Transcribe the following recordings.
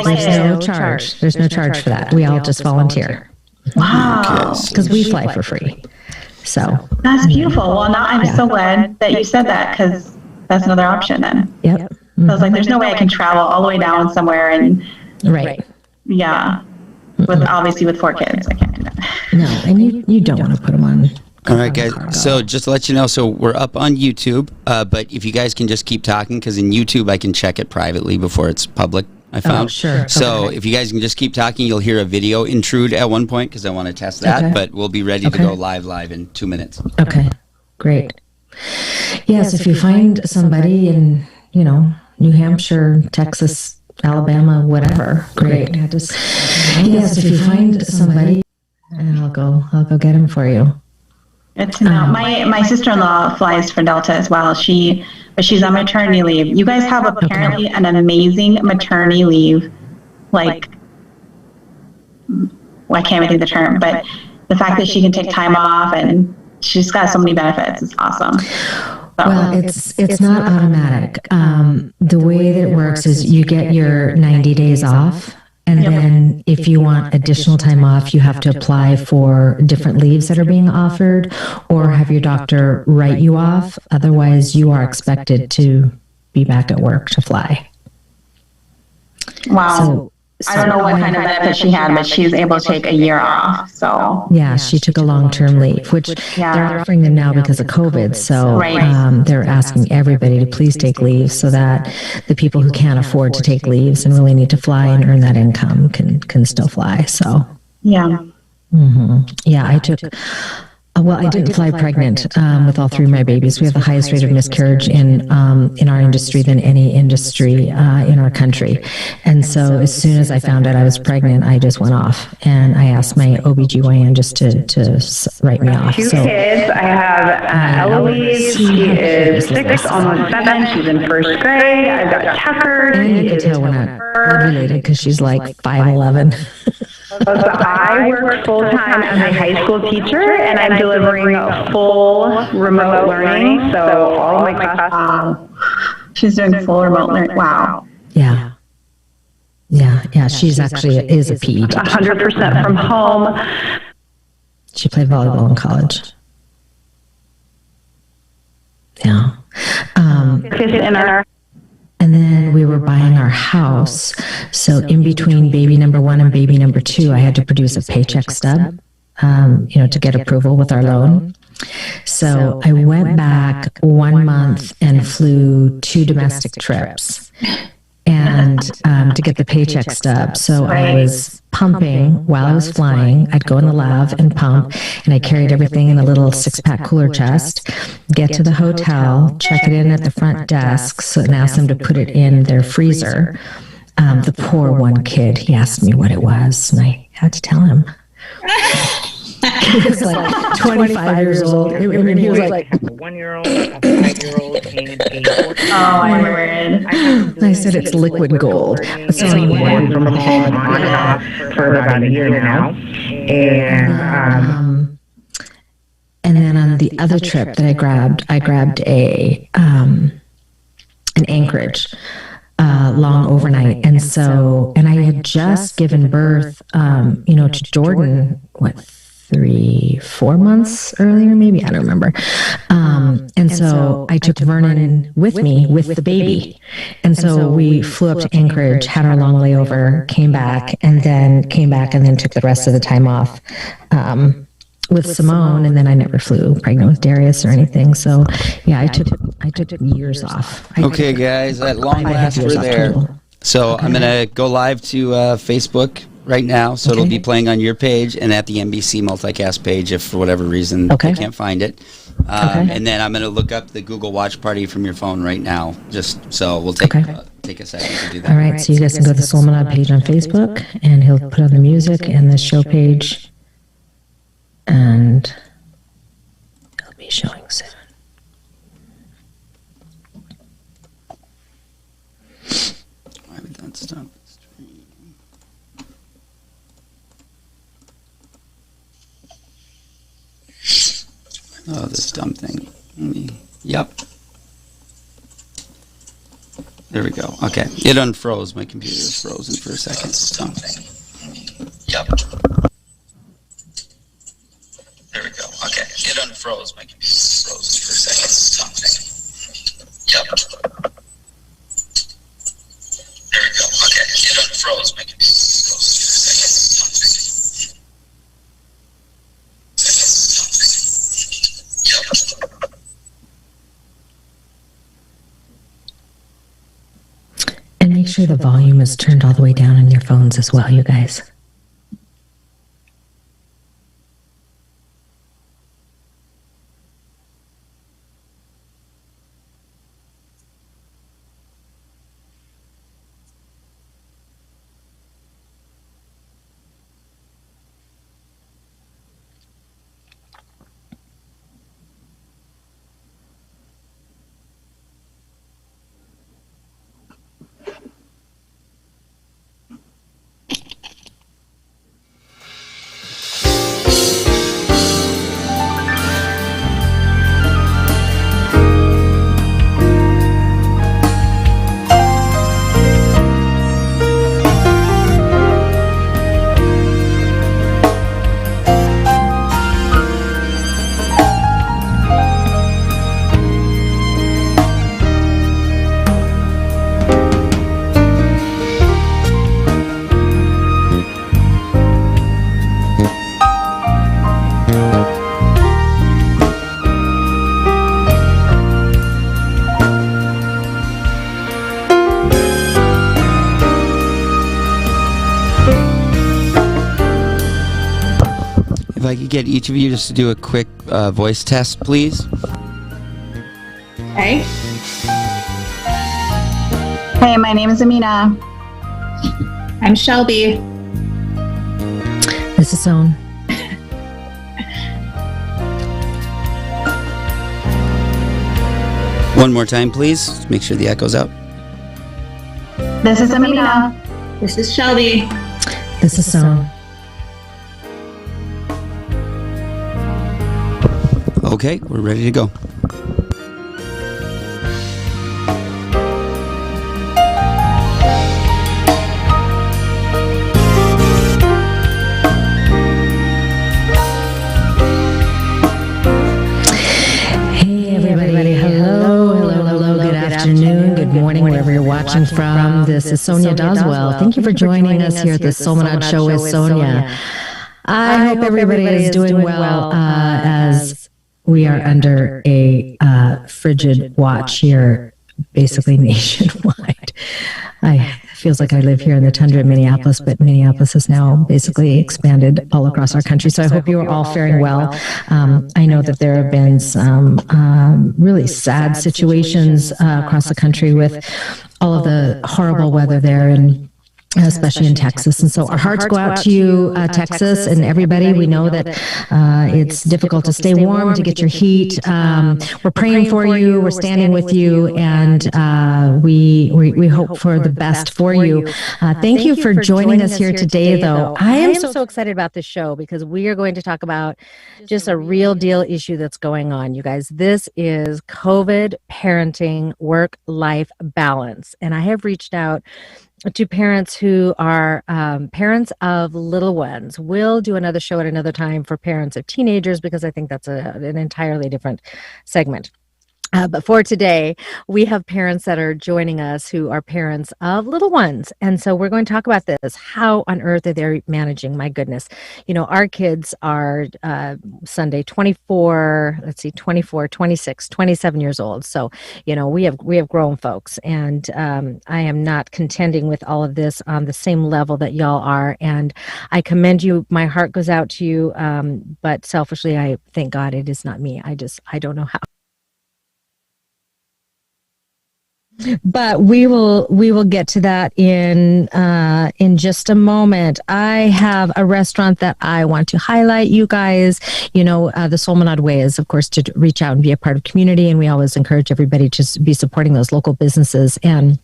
there's no charge. There's no charge for that. We all just volunteer. Wow. Because we fly for free. So that's beautiful. Well, now I'm so glad that you said that, because that's another option then. Yep. I was like, there's no way I can travel all the way down somewhere and right. Yeah. Obviously with 4 kids, I can't do that. No, and you don't want to put them on. All right, guys. So just to let you know, so we're up on YouTube, but if you guys can just keep talking, because in YouTube I can check it privately before it's public, I found. Oh, sure. So if you guys can just keep talking, you'll hear a video intrude at one point, because I want to test that, but we'll be ready to go live in 2 minutes. Okay, great. Yes, if you find somebody in, New Hampshire, Texas, Alabama, whatever, great. Yes, if you find somebody, and I'll go get him for you. Good to know. My sister-in-law flies for Delta as well. But she's on maternity leave. You guys have apparently an amazing maternity leave. Like, well, I can't even think of the term, but the fact that she can take time off and she's got so many benefits is awesome. So. Well, it's not automatic. The way that it works is you get your 90 days off. And then if you want additional time off, you have to apply for different leaves that are being offered or have your doctor write you off. Otherwise, you are expected to be back at work to fly. Wow. So I don't know what kind of benefit she had, but she was able to take a year off. So yeah, she took a long-term leave, which they're offering them now because of COVID. So they're asking everybody to please take leave so that the people who can't afford to take leaves and really need to fly and earn that income can still fly. So yeah. Yeah, I took. Well, I didn't fly pregnant with all 3 of my babies. We have the highest rate of miscarriage in our industry than any industry in our country. And so as soon as I found out I was pregnant, I just went off. And I asked my OBGYN just to write me off. 2 kids. I have Eloise. She is 6, almost 7. She's in 1st grade. I've got Tucker. And you can tell we're not blood related because she's like 5'11". So I work full-time as a high school teacher, and I'm delivering a full remote learning. So all of my classes. She's doing full remote learning. Wow. Yeah. She's actually is a PE teacher. 100% from home. She played volleyball in college. Yeah. And then we were buying our house. So in between baby number 1 and baby number 2, I had to produce a paycheck stub, to get approval with our loan. So I went back 1 month and flew 2 domestic trips and to get the paycheck stub. So I was pumping while I was flying. I'd go in the lab and pump, and I carried everything in a little 6-pack cooler chest, get to the hotel, check it in at the front desk, and ask them to put it in their freezer. The poor one kid, he asked me what it was, and I had to tell him. He was like 25 years old. He was like a 1-year-old, a 5-year-old, and a 14-year-old. Oh, my word. I said it's liquid gold. So I'm working from home on and off for about a year now. And then on the other trip that I grabbed an Anchorage. Long overnight. And I had just given birth, to Jordan, 3-4 months earlier, maybe, I don't remember. And so I took Vernon with me with the baby. And so we flew up to Anchorage, had our long layover, came back and then took the rest of the time off, with Simone, and then I never flew pregnant with Darius or anything. So yeah, I took years off. Okay, guys, at long last we're there. So I'm gonna go live to Facebook right now. So it'll be playing on your page and at the NBC multicast page if for whatever reason I can't find it. And then I'm gonna look up the Google Watch Party from your phone right now. Just so we'll take a second to do that. All right, so you guys can go to the Solminod page on Facebook, and he'll put on the music and the show page. And it'll be showing soon. Why would that stop the stream? Oh, this dumb thing. Yep. There we go. Okay. It unfroze. My computer was frozen for a second. So. Yep. There we go. Okay. It unfroze. My computer was frozen for a second. So. Yep. There we go. Okay. It unfroze. My computer was frozen for a second. Yep. And make sure the volume is turned all the way down on your phones as well, you guys. If I could get each of you just to do a quick voice test, please. Okay. Hey, my name is Amina. I'm Shelby. This is Sonya. One more time, please. Make sure the echo's out. This is Amina. This is Shelby. This is Sonya. Okay, we're ready to go. Hey, everybody. Hello. Good afternoon. Good morning, wherever you're watching from. This is Sonya Doswell. Thank you for joining us here at the Solminod Show with Sonya. I hope everybody is doing well as we are under a frigid watch here, basically nationwide. It feels like I live here in the tundra of Minneapolis, but Minneapolis is now basically expanded all across our country. So I hope you are all faring well. I know that there have been some really sad situations across the country with all of the horrible weather there, and especially in Texas. And so our hearts go out to you, Texas, and everybody. We know that it's difficult to stay warm, to get your heat. We're praying for you. We're standing with you, and we hope for the best for you. Thank you for joining us here today, though. I am so excited about this show because we are going to talk about just a real deal issue that's going on, you guys. This is COVID parenting, work-life balance. And I have reached out to parents who are parents of little ones. We'll do another show at another time for parents of teenagers because I think that's an entirely different segment. But for today, we have parents that are joining us who are parents of little ones. And so we're going to talk about this. How on earth are they managing? My goodness. You know, our kids are Sunday 24, 26, 27 years old. So, you know, we have grown folks. And I am not contending with all of this on the same level that y'all are. And I commend you. My heart goes out to you. But selfishly, I thank God it is not me. I don't know how. But we will get to that in just a moment. I have a restaurant that I want to highlight, you guys. You know, the Solminod way is, of course, to reach out and be a part of community, and we always encourage everybody to be supporting those local businesses. And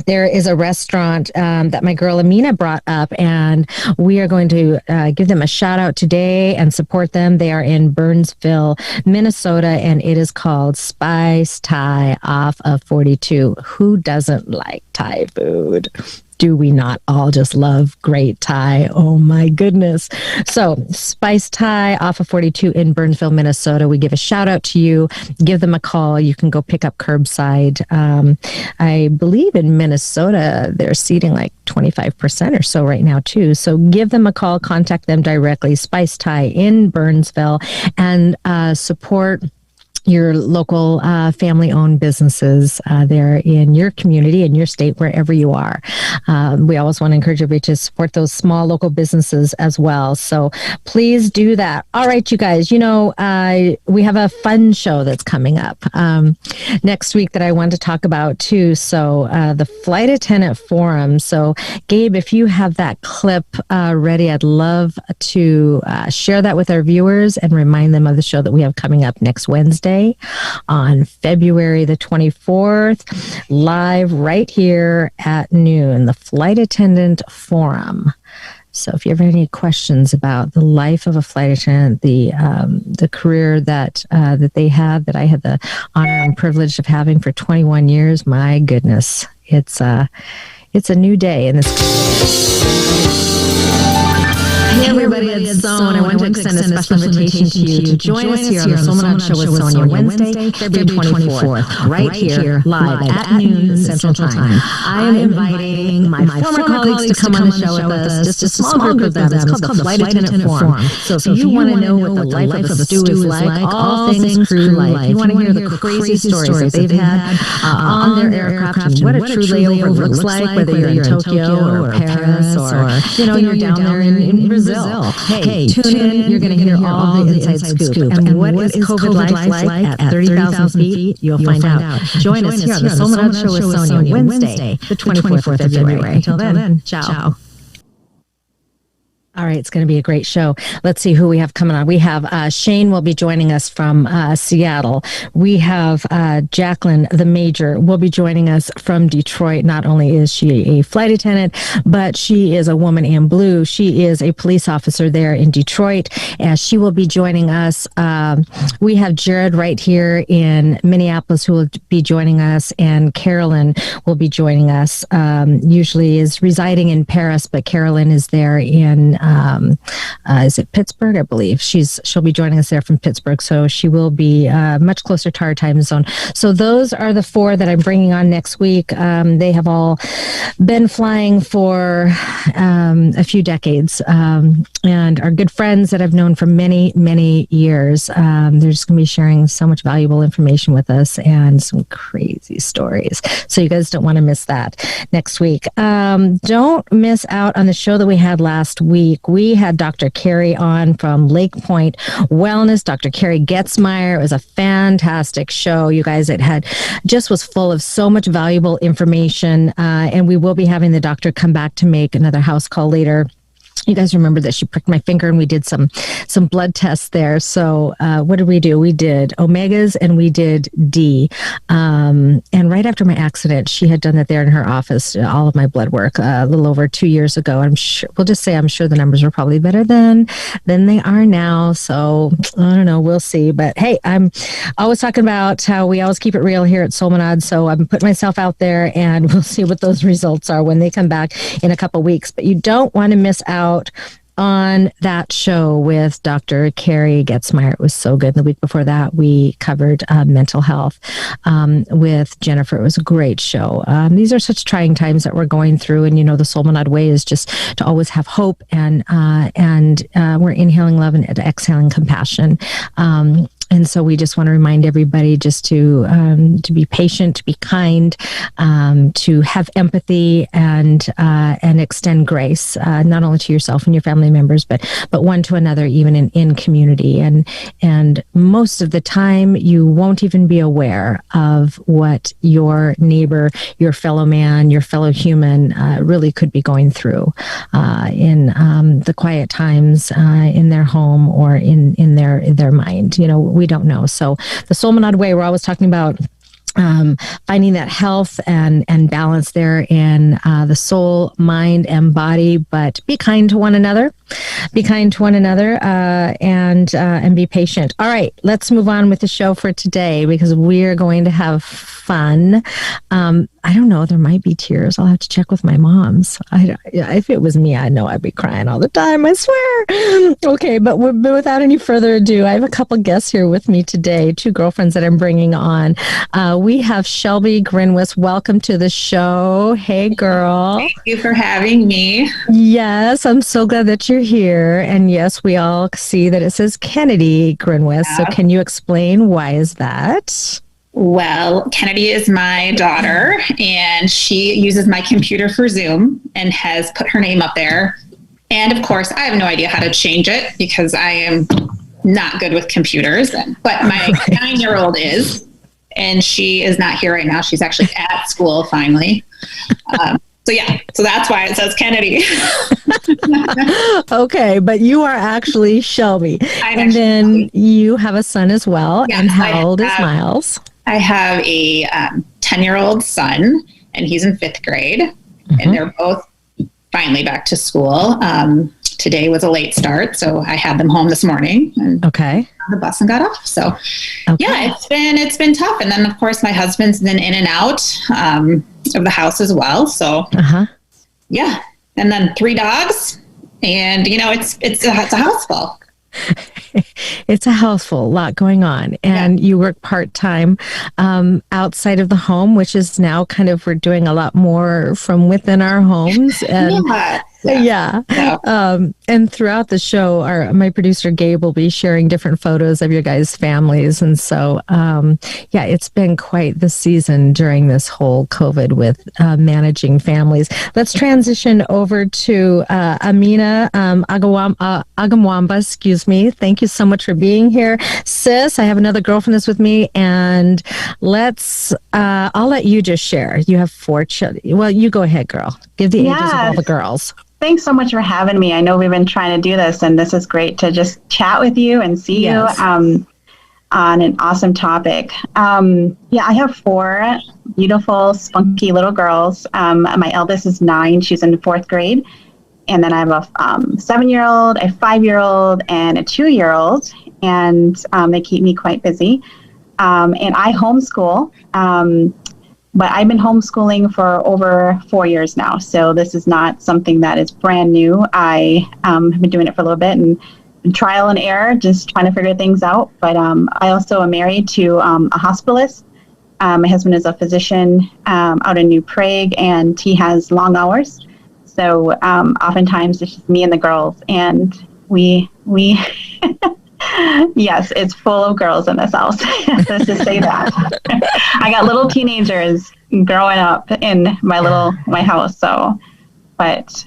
there is a restaurant that my girl Amina brought up, and we are going to give them a shout out today and support them. They are in Burnsville, Minnesota, and it is called Spice Thai off of 42. Who doesn't like Thai food? Do we not all just love great Thai? Oh my goodness. So Spice Thai off of 42 in Burnsville, Minnesota. We give a shout out to you. Give them a call. You can go pick up curbside. I believe in Minnesota, they're seating like 25% or so right now too. So give them a call, contact them directly, Spice Thai in Burnsville, and support your local family-owned businesses there in your community, in your state, wherever you are. We always want to encourage everybody to support those small local businesses as well. So please do that. All right, you guys, we have a fun show that's coming up next week that I want to talk about too. So the Flight Attendant Forum. So Gabe, if you have that clip ready, I'd love to share that with our viewers and remind them of the show that we have coming up next Wednesday on February the 24th, live right here at noon, the Flight Attendant Forum. So if you ever have any questions about the life of a flight attendant, the career that they have, that I had the honor and privilege of having for 21 years, my goodness, it's a new day in this. Hey everybody, it's Sonya. I want to extend a special invitation to you to join us here on the Solminod Show with Sonya, Wednesday, February 24th, right here, live at noon Central Time. I am inviting my former colleagues to come on the show with us, just a small group of them. It's called the Flight Attendant Forum. So if you want to know what the life of a stew is like, all things crew life, you want to hear the crazy stories that they've had on their aircraft and what a true layover looks like, whether you're in Tokyo or Paris or you're down there in Brazil. Hey, tune in. You're going to hear all the inside scoop. And what is COVID life like at 30,000 feet? You'll find out. Join us here on the Solminod Show with Sonya, Wednesday, the 24th of February. Until then, ciao. All right, it's going to be a great show. Let's see who we have coming on. We have Shane will be joining us from Seattle. We have Jacqueline, the Major, will be joining us from Detroit. Not only is she a flight attendant, but she is a woman in blue. She is a police officer there in Detroit, and she will be joining us. We have Jared right here in Minneapolis who will be joining us, and Carolyn will be joining us. Usually is residing in Paris, but Carolyn is there in is it Pittsburgh? I believe she'll be joining us there from Pittsburgh, so she will be much closer to our time zone. So those are the four that I'm bringing on next week. They have all been flying for a few decades and are good friends that I've known for many, many years. They're just going to be sharing so much valuable information with us and some crazy stories. So you guys don't want to miss that next week. Don't miss out on the show that we had last week. We had Dr. Carrie on from Lake Point Wellness, Dr. Carrie Getzmeyer. It was a fantastic show. You guys, it was full of so much valuable information. And we will be having the doctor come back to make another house call later. You guys remember that she pricked my finger and we did some blood tests there. So what did we do? We did omegas and we did D. And right after my accident, she had done that there in her office, all of my blood work a little over 2 years ago. I'm sure the numbers were probably better than they are now. So I don't know. We'll see. But hey, I'm always talking about how we always keep it real here at Solminod. So I'm putting myself out there and we'll see what those results are when they come back in a couple weeks. But you don't want to miss out on that show with Dr. Carrie Getzmeyer. It was so good. The week before that, we covered mental health with Jennifer. It was a great show. These are such trying times that we're going through, and the Solminod way is just to always have hope, and we're inhaling love and exhaling compassion. And so we just want to remind everybody just to be patient, to be kind, to have empathy, and extend grace, not only to yourself and your family members, but one to another, even in community. And most of the time, you won't even be aware of what your neighbor, your fellow man, your fellow human really could be going through in the quiet times in their home or in their mind. We don't know. So the Solminod way, we're always talking about finding that health and balance there in the soul, mind, and body. But be kind to one another. Be kind to one another, and be patient. All right, let's move on with the show for today because we're going to have fun. I don't know. There might be tears. I'll have to check with my moms. If it was me, I know I'd be crying all the time. I swear. Okay, but without any further ado, I have a couple guests here with me today. 2 girlfriends that I'm bringing on. We have Shelby Grinwis. Welcome to the show. Hey, girl. Thank you for having me. Yes, I'm so glad that you're here. And yes, we all see that it says Kennedy Grinwis. Yeah. So can you explain why is that? Well, Kennedy is my daughter, and she uses my computer for Zoom and has put her name up there. And of course, I have no idea how to change it because I am not good with computers. But my 9-year-old is, and she is not here right now. She's actually at school finally. So that's why it says Kennedy. Okay, but you are actually Shelby. And then you have a son as well. Yes, and how old is Miles? I have a 10-year-old son, and he's in 5th grade. Mm-hmm. And they're both finally back to school. Today was a late start, so I had them home this morning. And on the bus and got off. So, yeah, it's been tough. And then, of course, my husband's been in and out of the house as well. So, yeah. And then 3 dogs, and it's a house full. It's a house full, a lot going on. And you work part-time outside of the home, which is now kind of, we're doing a lot more from within our homes. And and throughout the show, my producer Gabe will be sharing different photos of your guys' families. And so, it's been quite the season during this whole COVID with managing families. Let's transition over to Amina Agamwamba, excuse me. Thank you so much for being here. Sis, I have another girlfriend that's with me, and I'll let you just share. You have 4 children. Well, you go ahead, girl. Give the ages of all the girls. Thanks so much for having me. I know we've been trying to do this, and this is great to just chat with you and see you on an awesome topic. I have 4 beautiful, spunky little girls. My eldest is 9. She's in 4th grade. And then I have a 7-year-old, a 5-year-old, and a 2-year-old. And they keep me quite busy. And I homeschool. But I've been homeschooling for over 4 years now. So this is not something that is brand new. I have been doing it for a little bit and trial and error, just trying to figure things out. But I also am married to a hospitalist. My husband is a physician out in New Prague, and he has long hours. So oftentimes it's just me and the girls. And we yes, it's full of girls in this house. Let's just say that. I got little teenagers growing up in my house. So, but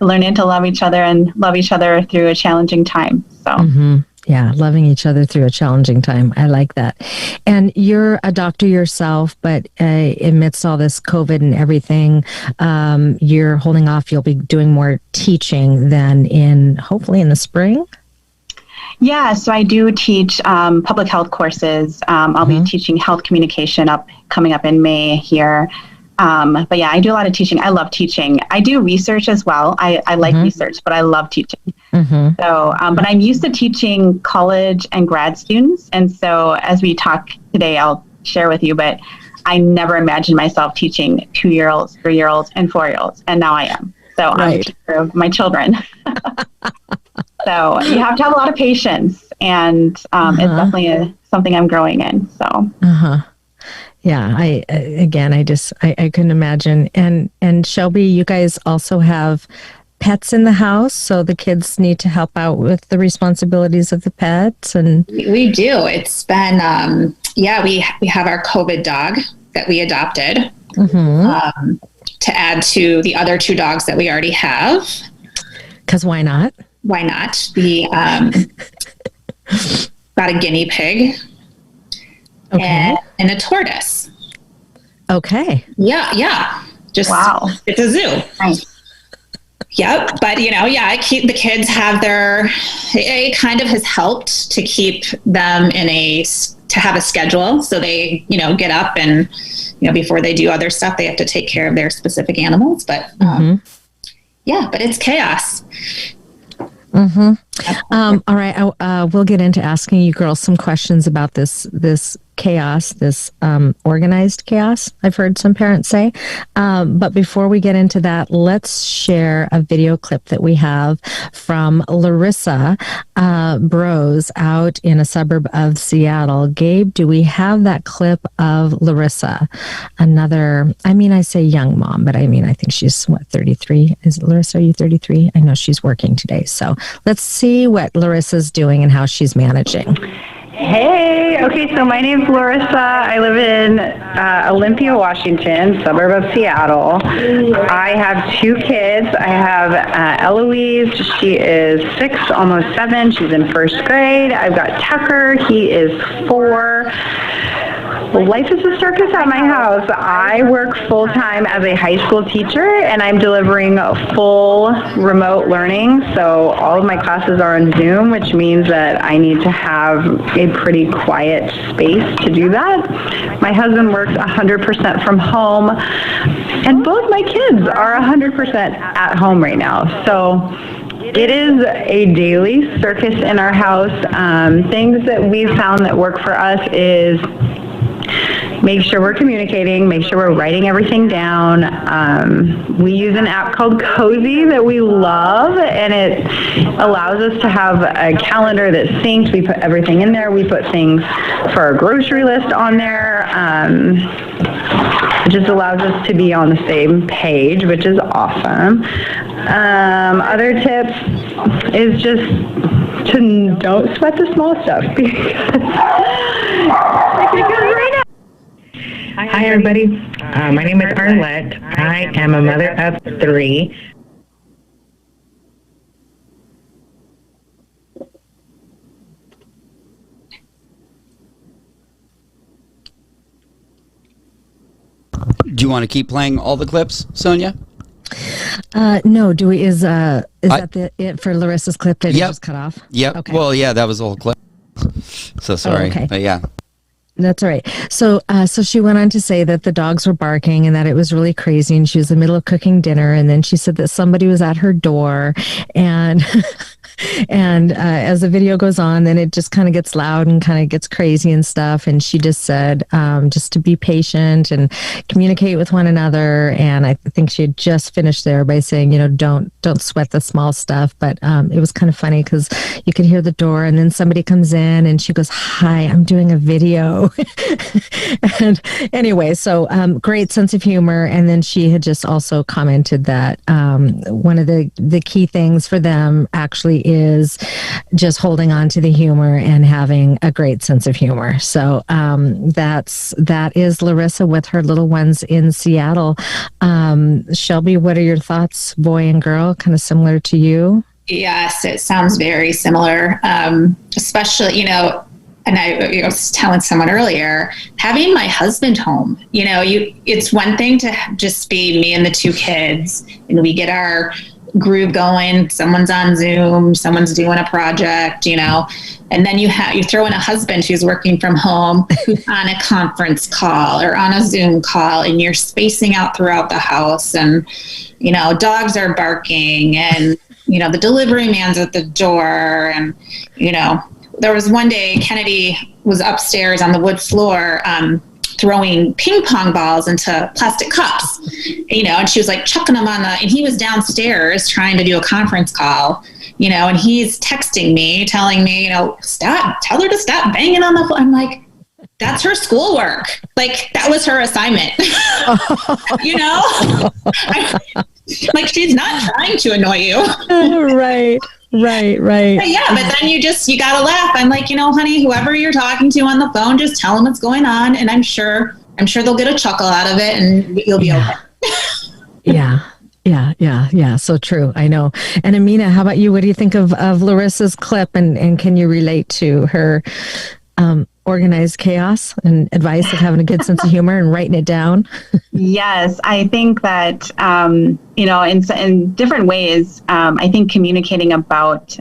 learning to love each other and love each other through a challenging time. So. Yeah, loving each other through a challenging time. I like that. And you're a doctor yourself, but amidst all this COVID and everything, you're holding off. You'll be doing more teaching than hopefully in the spring. Yeah, so I do teach public health courses. I'll be teaching health communication coming up in May here. But yeah, I do a lot of teaching. I love teaching. I do research as well. I like research, but I love teaching. So, but I'm used to teaching college and grad students. And so as we talk today, I'll share with you, but I never imagined myself teaching 2-year-olds, 3-year-olds, and 4-year-olds. And now I am. So I'm a teacher of my children. So you have to have a lot of patience, and it's definitely something I'm growing in. So. Yeah, I couldn't imagine. And Shelby, you guys also have pets in the house, so the kids need to help out with the responsibilities of the pets. And we do. It's been we have our COVID dog that we adopted to add to the other 2 dogs that we already have. Because why not? Why not? We got a guinea pig. And a tortoise. Okay. Yeah. Just wow. It's a zoo. Nice. Yep. But, I keep the kids it kind of has helped to keep them to have a schedule. So they, get up and, before they do other stuff, they have to take care of their specific animals. But but it's chaos. All right. We'll get into asking you girls some questions about this chaos, this organized chaos, I've heard some parents say. But before we get into that, let's share a video clip that we have from Larissa Bros out in a suburb of Seattle. Gabe, do we have that clip of Larissa? I say young mom, but I think she's 33. Is it Larissa? Are you 33? I know she's working today. So let's see what Larissa's doing and how she's managing. Hey, okay, so my name's Larissa. I live in Olympia, Washington, suburb of Seattle. I have 2 kids. I have Eloise. She is 6, almost 7. She's in 1st grade. I've got Tucker. He is 4. Life is a circus at my house. I work full-time as a high school teacher, and I'm delivering full remote learning. So all of my classes are on Zoom, which means that I need to have a pretty quiet space to do that. My husband works 100% from home, and both my kids are 100% at home right now. So it is a daily circus in our house. Things that we've found that work for us is make sure we're communicating, make sure we're writing everything down. We use an app called Cozy that we love, and it allows us to have a calendar that's synced. We put everything in there. We put things for our grocery list on there. It just allows us to be on the same page, which is awesome. Other tips is just to don't sweat the small stuff because right now. Hi, everybody. My name is Arlette. I am a mother of 3. Do you want to keep playing all the clips, Sonya? No. Do we? Is that it for Larissa's clip? Did it just cut off? Yep. Okay. Well, yeah, that was the whole clip. So sorry, but yeah. That's all right. So she went on to say that the dogs were barking and that it was really crazy, and she was in the middle of cooking dinner, and then she said that somebody was at her door, and as the video goes on, then it just kind of gets loud and kind of gets crazy and stuff. And she just said just to be patient and communicate with one another. And I think she had just finished there by saying, don't sweat the small stuff. But it was kind of funny because you could hear the door, and then somebody comes in and she goes, "Hi, I'm doing a video." And anyway, so great sense of humor. And then she had just also commented that one of the key things for them actually is just holding on to the humor and having a great sense of humor. So that is Larissa with her little ones in Seattle. Shelby, what are your thoughts, boy and girl, kind of similar to you? Yes, it sounds very similar, especially, and I was telling someone earlier, having my husband home, it's one thing to just be me and the 2 kids, and we get our groove going. Someone's on Zoom, someone's doing a project, and then you throw in a husband who's working from home, who's on a conference call or on a Zoom call, and you're spacing out throughout the house, and, dogs are barking, and, the delivery man's at the door, and, there was one day Kennedy was upstairs on the wood floor throwing ping pong balls into plastic cups, and she was like chucking them and he was downstairs trying to do a conference call, and he's texting me, telling me, tell her to stop banging on the floor. I'm like, that's her schoolwork. Like, that was her assignment. Like, she's not trying to annoy you. Right. But yeah, but then you gotta laugh. I'm like, honey, whoever you're talking to on the phone, just tell them what's going on, and I'm sure they'll get a chuckle out of it, and you'll be okay. Yeah. So true. I know. And Amina, how about you? What do you think of Larissa's clip, and can you relate to her organized chaos and advice of having a good sense of humor and writing it down? Yes, I think that, in different ways, I think communicating about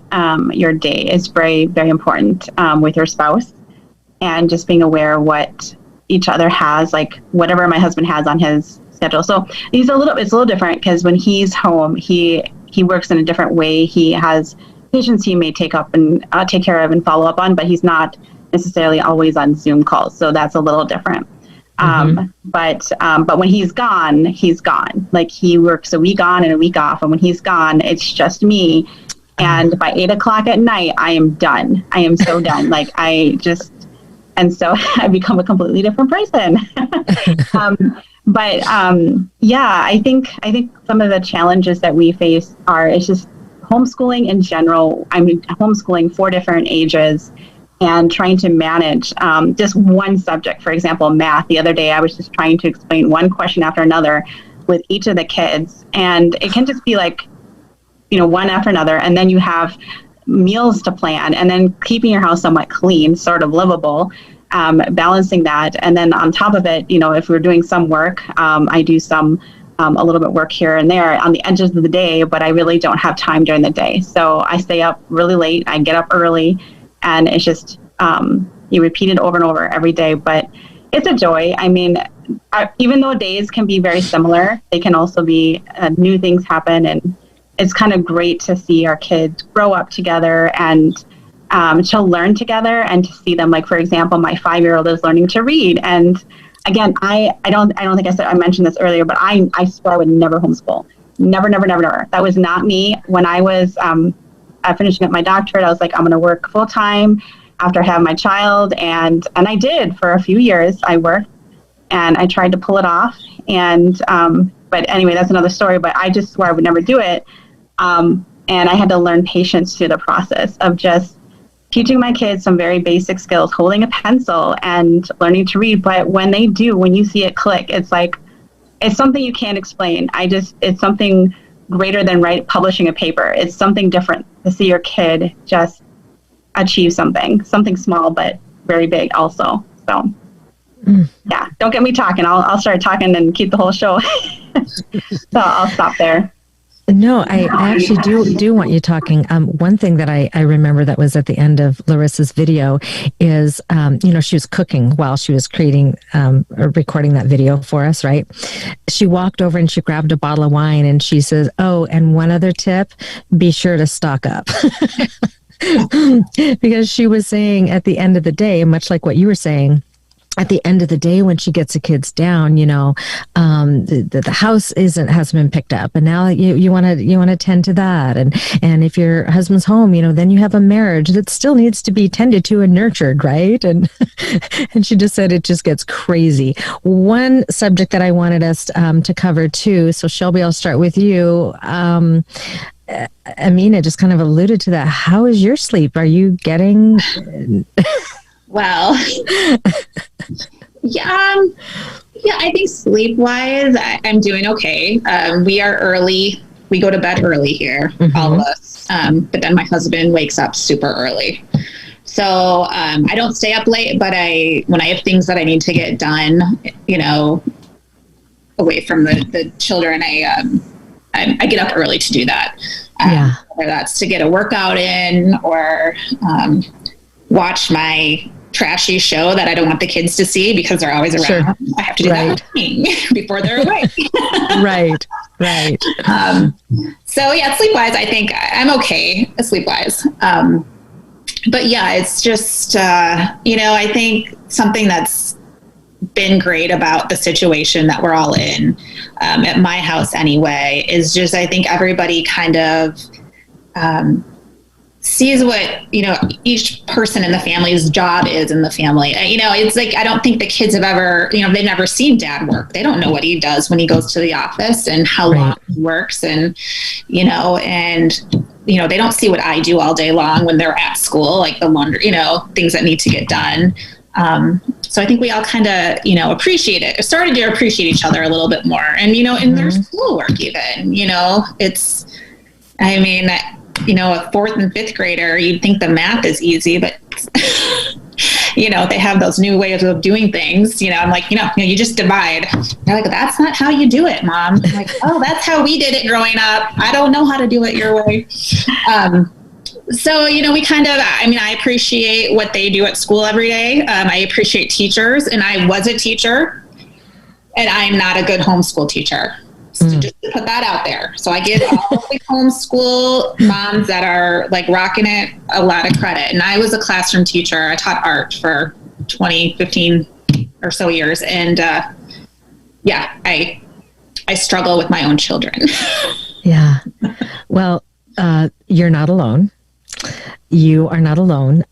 your day is very, very important with your spouse, and just being aware of what each other has, like whatever my husband has on his schedule. So it's a little different because when he's home, he works in a different way. He has patients he may take care of and follow up on, but he's not necessarily always on Zoom calls. So that's a little different. But when he's gone, he's gone. Like, he works a week on and a week off. And when he's gone, it's just me. And by 8:00 at night, I am done. I am so done. Like, and so I become a completely different person. I think some of the challenges that we face it's just homeschooling in general. I mean, homeschooling 4 different ages and trying to manage just one subject. For example, math. The other day, I was just trying to explain one question after another with each of the kids. And it can just be like, one after another. And then you have meals to plan, and then keeping your house somewhat clean, sort of livable, balancing that. And then on top of it, if we're doing some work, I do some a little bit work here and there on the edges of the day, but I really don't have time during the day. So I stay up really late. I get up early, and it's just you repeat it over and over every day. But it's a joy. I mean, even though days can be very similar, they can also be new things happen, and it's kind of great to see our kids grow up together and to learn together, and to see them, like, for example, my 5-year-old is learning to read. And again, I don't think I mentioned this earlier, but I swear I would never homeschool. Never. That was not me. When I was finishing up my doctorate, I was like, I'm going to work full time after I have my child. And I did for a few years. I worked and I tried to pull it off. And, but anyway, that's another story, but I just swore I would never do it. And I had to learn patience through the process of just teaching my kids some very basic skills, holding a pencil and learning to read. But when they do, when you see it click, it's like, it's something you can't explain. It's something greater than publishing a paper. It's something different to see your kid just achieve something small, but very big also. So yeah, don't get me talking. I'll start talking and keep the whole show. So I'll stop there. No, I actually do want you talking. One thing that I remember that was at the end of Larissa's video is, she was cooking while she was creating or recording that video for us, right? She walked over and she grabbed a bottle of wine and she says, "Oh, and one other tip, be sure to stock up." Because she was saying at the end of the day, much like what you were saying, at the end of the day, when she gets the kids down, the house hasn't been picked up, and now you want to tend to that, and if your husband's home, then you have a marriage that still needs to be tended to and nurtured, right? And and she just said it just gets crazy. One subject that I wanted us to cover too. So Shelby, I'll start with you. Amina just kind of alluded to that. How is your sleep? Are you getting? Well, I think sleep-wise, I'm doing okay. We are early. We go to bed early here, all of us. But then my husband wakes up super early. So I don't stay up late, but when I have things that I need to get done, away from the children, I get up early to do that. Whether that's to get a workout in or watch my trashy show that I don't want the kids to see because they're always around. Sure. I have to do that before they're awake. Right. So yeah, sleep-wise, I think I'm okay sleep-wise. But yeah, it's just, I think something that's been great about the situation that we're all in, at my house anyway, is just, I think everybody kind of, sees what, each person in the family's job is in the family. It's like, I don't think the kids have ever, they've never seen dad work. They don't know what he does when he goes to the office and how long he works. And, they don't see what I do all day long when they're at school, like the laundry, things that need to get done. So I think we all kind of, started to appreciate each other a little bit more. And, in their schoolwork even, a 4th and 5th grader, you'd think the math is easy, but they have those new ways of doing things. I'm like, you just divide. They're like, that's not how you do it, Mom. I'm like, oh, that's how we did it growing up. I don't know how to do it your way. So, we kind of, I appreciate what they do at school every day. I appreciate teachers, and I was a teacher, and I'm not a good homeschool teacher. So just to put that out there. So I give all the homeschool moms that are like rocking it a lot of credit. And I was a classroom teacher. I taught art for 15 or so years. And I struggle with my own children. Yeah. Well, you're not alone. You are not alone.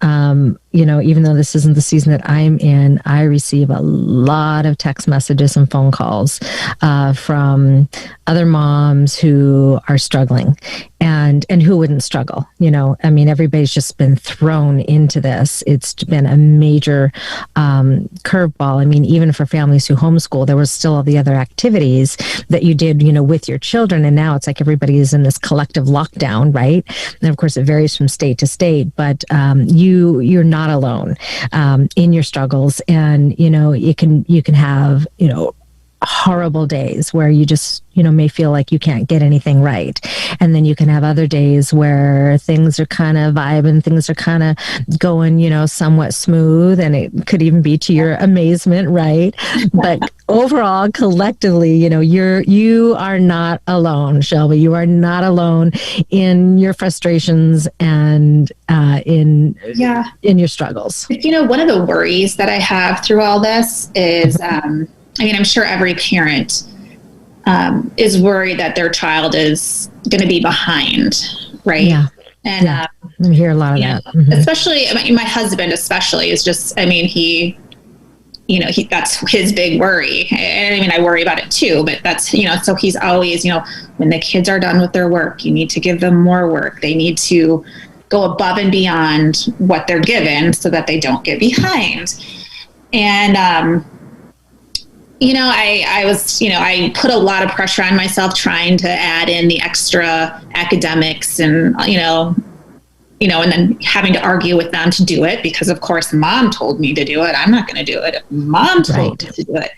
Even though this isn't the season that I'm in, I receive a lot of text messages and phone calls from other moms who are struggling, and who wouldn't struggle. Everybody's just been thrown into this. It's been a major curveball. Even for families who homeschool, there was still all the other activities that you did, with your children, and now it's like everybody is in this collective lockdown, right? And of course, it varies from state to state, but you're not alone in your struggles, and you can have horrible days where you just may feel like you can't get anything right, and then you can have other days where things are kind of vibing, things are kind of going somewhat smooth, and it could even be to your amazement, right? But overall, collectively, you are not alone, Shelby. You are not alone in your frustrations and in your struggles. One of the worries that I have through all this is I'm sure every parent is worried that their child is going to be behind, right? Yeah. And I hear a lot of that. Mm-hmm. Especially, my husband especially is just, he that's his big worry. And I worry about it too, but that's, so he's always, when the kids are done with their work, you need to give them more work. They need to go above and beyond what they're given so that they don't get behind. And, I put a lot of pressure on myself trying to add in the extra academics and, and then having to argue with them to do it because, of course, Mom told me to do it. I'm not going to do it. Mom told me to do it.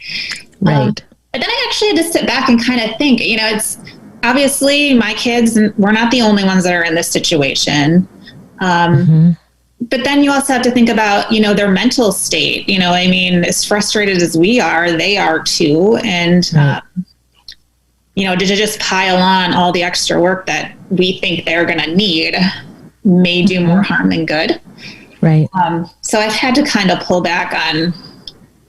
Right. But then I actually had to sit back and kind of think, it's obviously my kids, we're not the only ones that are in this situation. But then you also have to think about, you know, their mental state, you know, I mean, as frustrated as we are, they are too. And, you know, to just pile on all the extra work that we think they're going to need may do more harm than good. Right. So I've had to kind of pull back on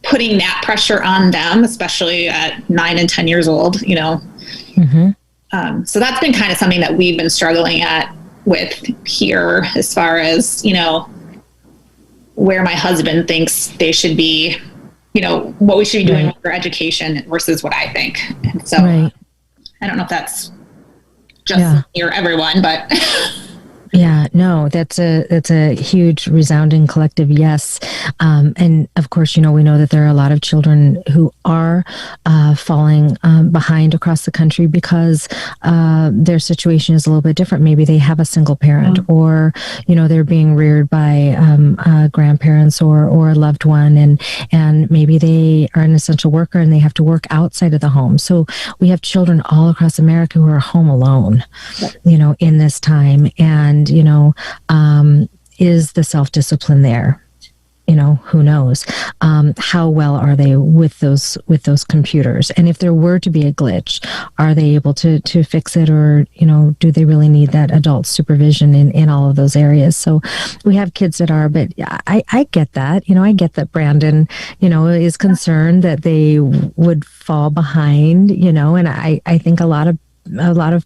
putting that pressure on them, especially at 9 and 10 years old, you know. So that's been kind of something that we've been struggling with here, as far as, you know, where my husband thinks they should be, you know, what we should be doing for education versus what I think. And so I don't know if that's just me or everyone, but yeah, no, that's a huge resounding collective yes. And of course, you know, we know that there are a lot of children who are falling behind across the country because their situation is a little bit different. Maybe they have a single parent, or, you know, they're being reared by grandparents or a loved one, and maybe they are an essential worker and they have to work outside of the home. So we have children all across America who are home alone, you know, in this time. And you know, is the self-discipline there? You know, who knows? How well are they with those computers? And if there were to be a glitch, are they able to fix it, or, you know, do they really need that adult supervision in all of those areas? So we have kids that are, but I get that. You know, I get that Brandon, you know, is concerned that they would fall behind, you know, and I think a lot of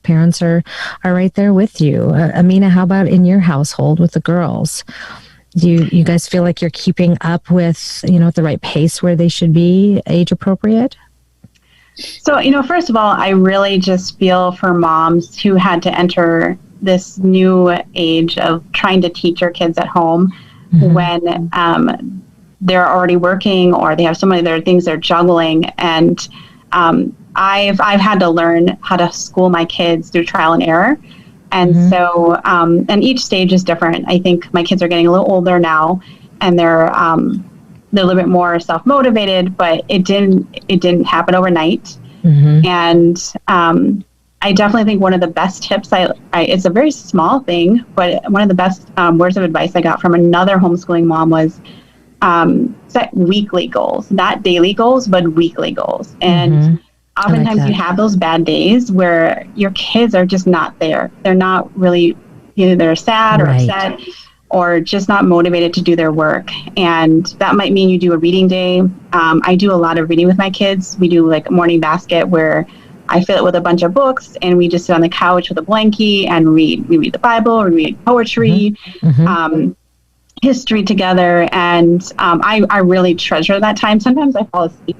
parents are right there with you. Amina, how about in your household with the girls? Do you guys feel like you're keeping up with, you know, at the right pace where they should be, age appropriate? So, you know, first of all, I really just feel for moms who had to enter this new age of trying to teach your kids at home when they're already working, or they have so many other things they're juggling. And I've had to learn how to school my kids through trial and error. And so, and each stage is different. I think my kids are getting a little older now, and they're a little bit more self-motivated, but it didn't happen overnight. And I definitely think one of the best tips, it's a very small thing, but one of the best words of advice I got from another homeschooling mom was set weekly goals, not daily goals, but weekly goals. And oftentimes you have those bad days where your kids are just not there. They're not really, either they're sad or upset or just not motivated to do their work. And that might mean you do a reading day. I do a lot of reading with my kids. We do like a morning basket where I fill it with a bunch of books and we just sit on the couch with a blankie and read. We read the Bible, we read poetry, history together. And I really treasure that time. Sometimes I fall asleep.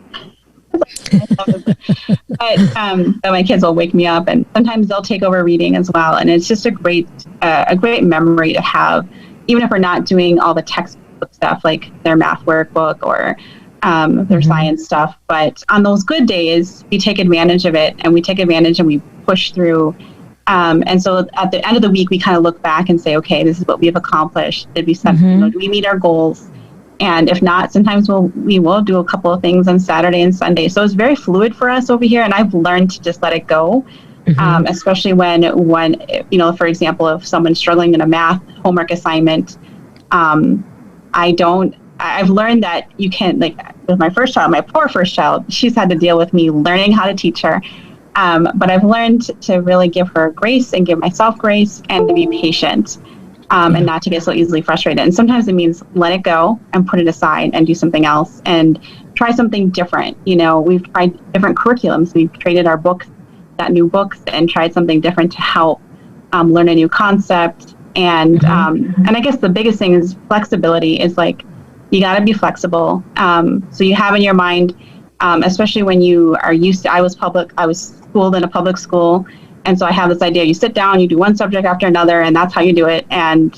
but my kids will wake me up, and sometimes they'll take over reading as well. And it's just a great memory to have, even if we're not doing all the textbook stuff like their math workbook or their science stuff. But on those good days, we take advantage of it, and we take advantage and we push through. And so at the end of the week, we kind of look back and say, okay, this is what we've accomplished. Did we did we meet our goals? And if not, sometimes we will do a couple of things on Saturday and Sunday. So it's very fluid for us over here. And I've learned to just let it go, especially when, for example, if someone's struggling in a math homework assignment, I've learned that you can't, like with my first child, my poor first child, she's had to deal with me learning how to teach her. But I've learned to really give her grace and give myself grace and to be patient. And not to get so easily frustrated. And sometimes it means let it go and put it aside and do something else and try something different. We've tried different curriculums. We've traded our books, got new books, and tried something different to help learn a new concept. And I guess the biggest thing is flexibility. Is like, you got to be flexible. So you have in your mind, especially when you are used to, I was schooled in a public school. And so I have this idea, you sit down, you do one subject after another, and that's how you do it. And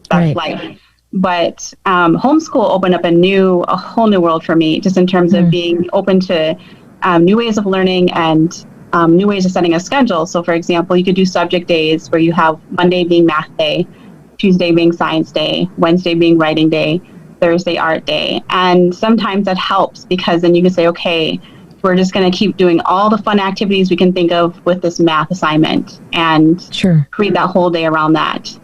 that's life. But homeschool opened up a whole new world for me, just in terms of being open to new ways of learning and new ways of setting a schedule. So for example, you could do subject days where you have Monday being math day, Tuesday being science day, Wednesday being writing day, Thursday art day. And sometimes that helps because then you can say, okay, we're just going to keep doing all the fun activities we can think of with this math assignment and create that whole day around that.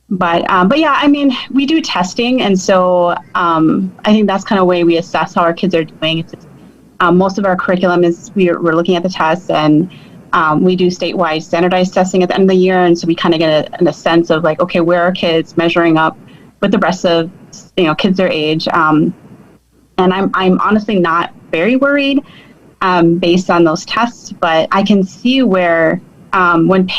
But yeah, I mean, we do testing. And so I think that's kind of a way we assess how our kids are doing. It's just, most of our curriculum is we're looking at the tests, and we do statewide standardized testing at the end of the year. And so we kind of get a sense of like, okay, where are kids measuring up with the rest of, kids their age. And I'm honestly not very worried based on those tests, but I can see where when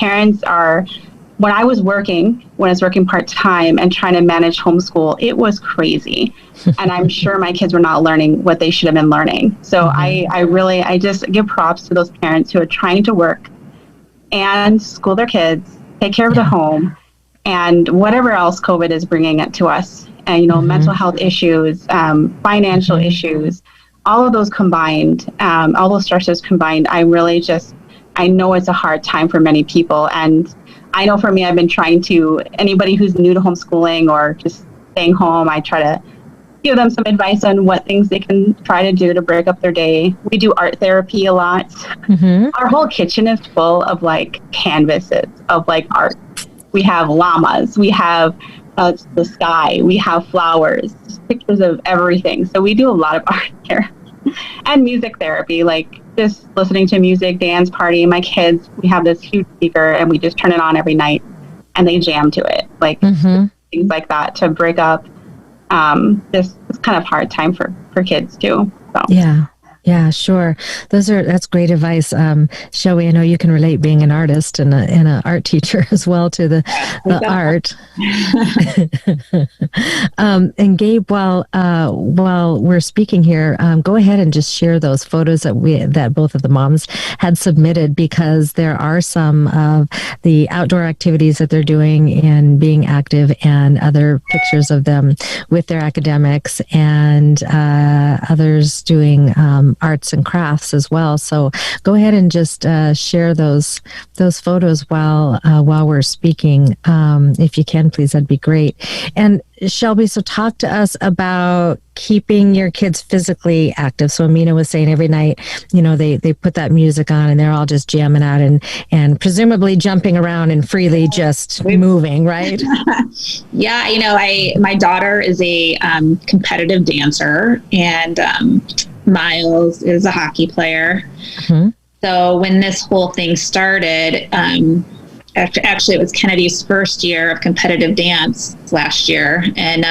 I was working part-time and trying to manage homeschool, it was crazy. And I'm sure my kids were not learning what they should have been learning. So I just give props to those parents who are trying to work and school their kids, take care of the home, and whatever else COVID is bringing it to us. And, mental health issues, financial issues, all of those combined, all those stressors combined, I know it's a hard time for many people. And I know for me, I've been trying to, anybody who's new to homeschooling or just staying home, I try to give them some advice on what things they can try to do to break up their day. We do art therapy a lot. Our whole kitchen is full of like canvases of like art. We have llamas, we have the sky, we have flowers, pictures of everything. So we do a lot of art here. And music therapy, like just listening to music, dance party. My kids, we have this huge speaker and we just turn it on every night and they jam to it. Like things like that to break up this kind of hard time for kids too. So. Yeah, sure. That's great advice. Shelby, I know you can relate being an artist and an art teacher as well to the art. And Gabe, while we're speaking here, go ahead and just share those photos that both of the moms had submitted, because there are some of the outdoor activities that they're doing and being active, and other pictures of them with their academics, and others doing arts and crafts as well. So go ahead and just share those photos while we're speaking. If you can, please, that'd be great. And Shelby, so talk to us about keeping your kids physically active. So Amina was saying every night, they put that music on and they're all just jamming out and presumably jumping around and freely just moving, right? Yeah, my daughter is a competitive dancer, and Miles is a hockey player. Mm-hmm. So when this whole thing started, actually, it was Kennedy's first year of competitive dance last year, and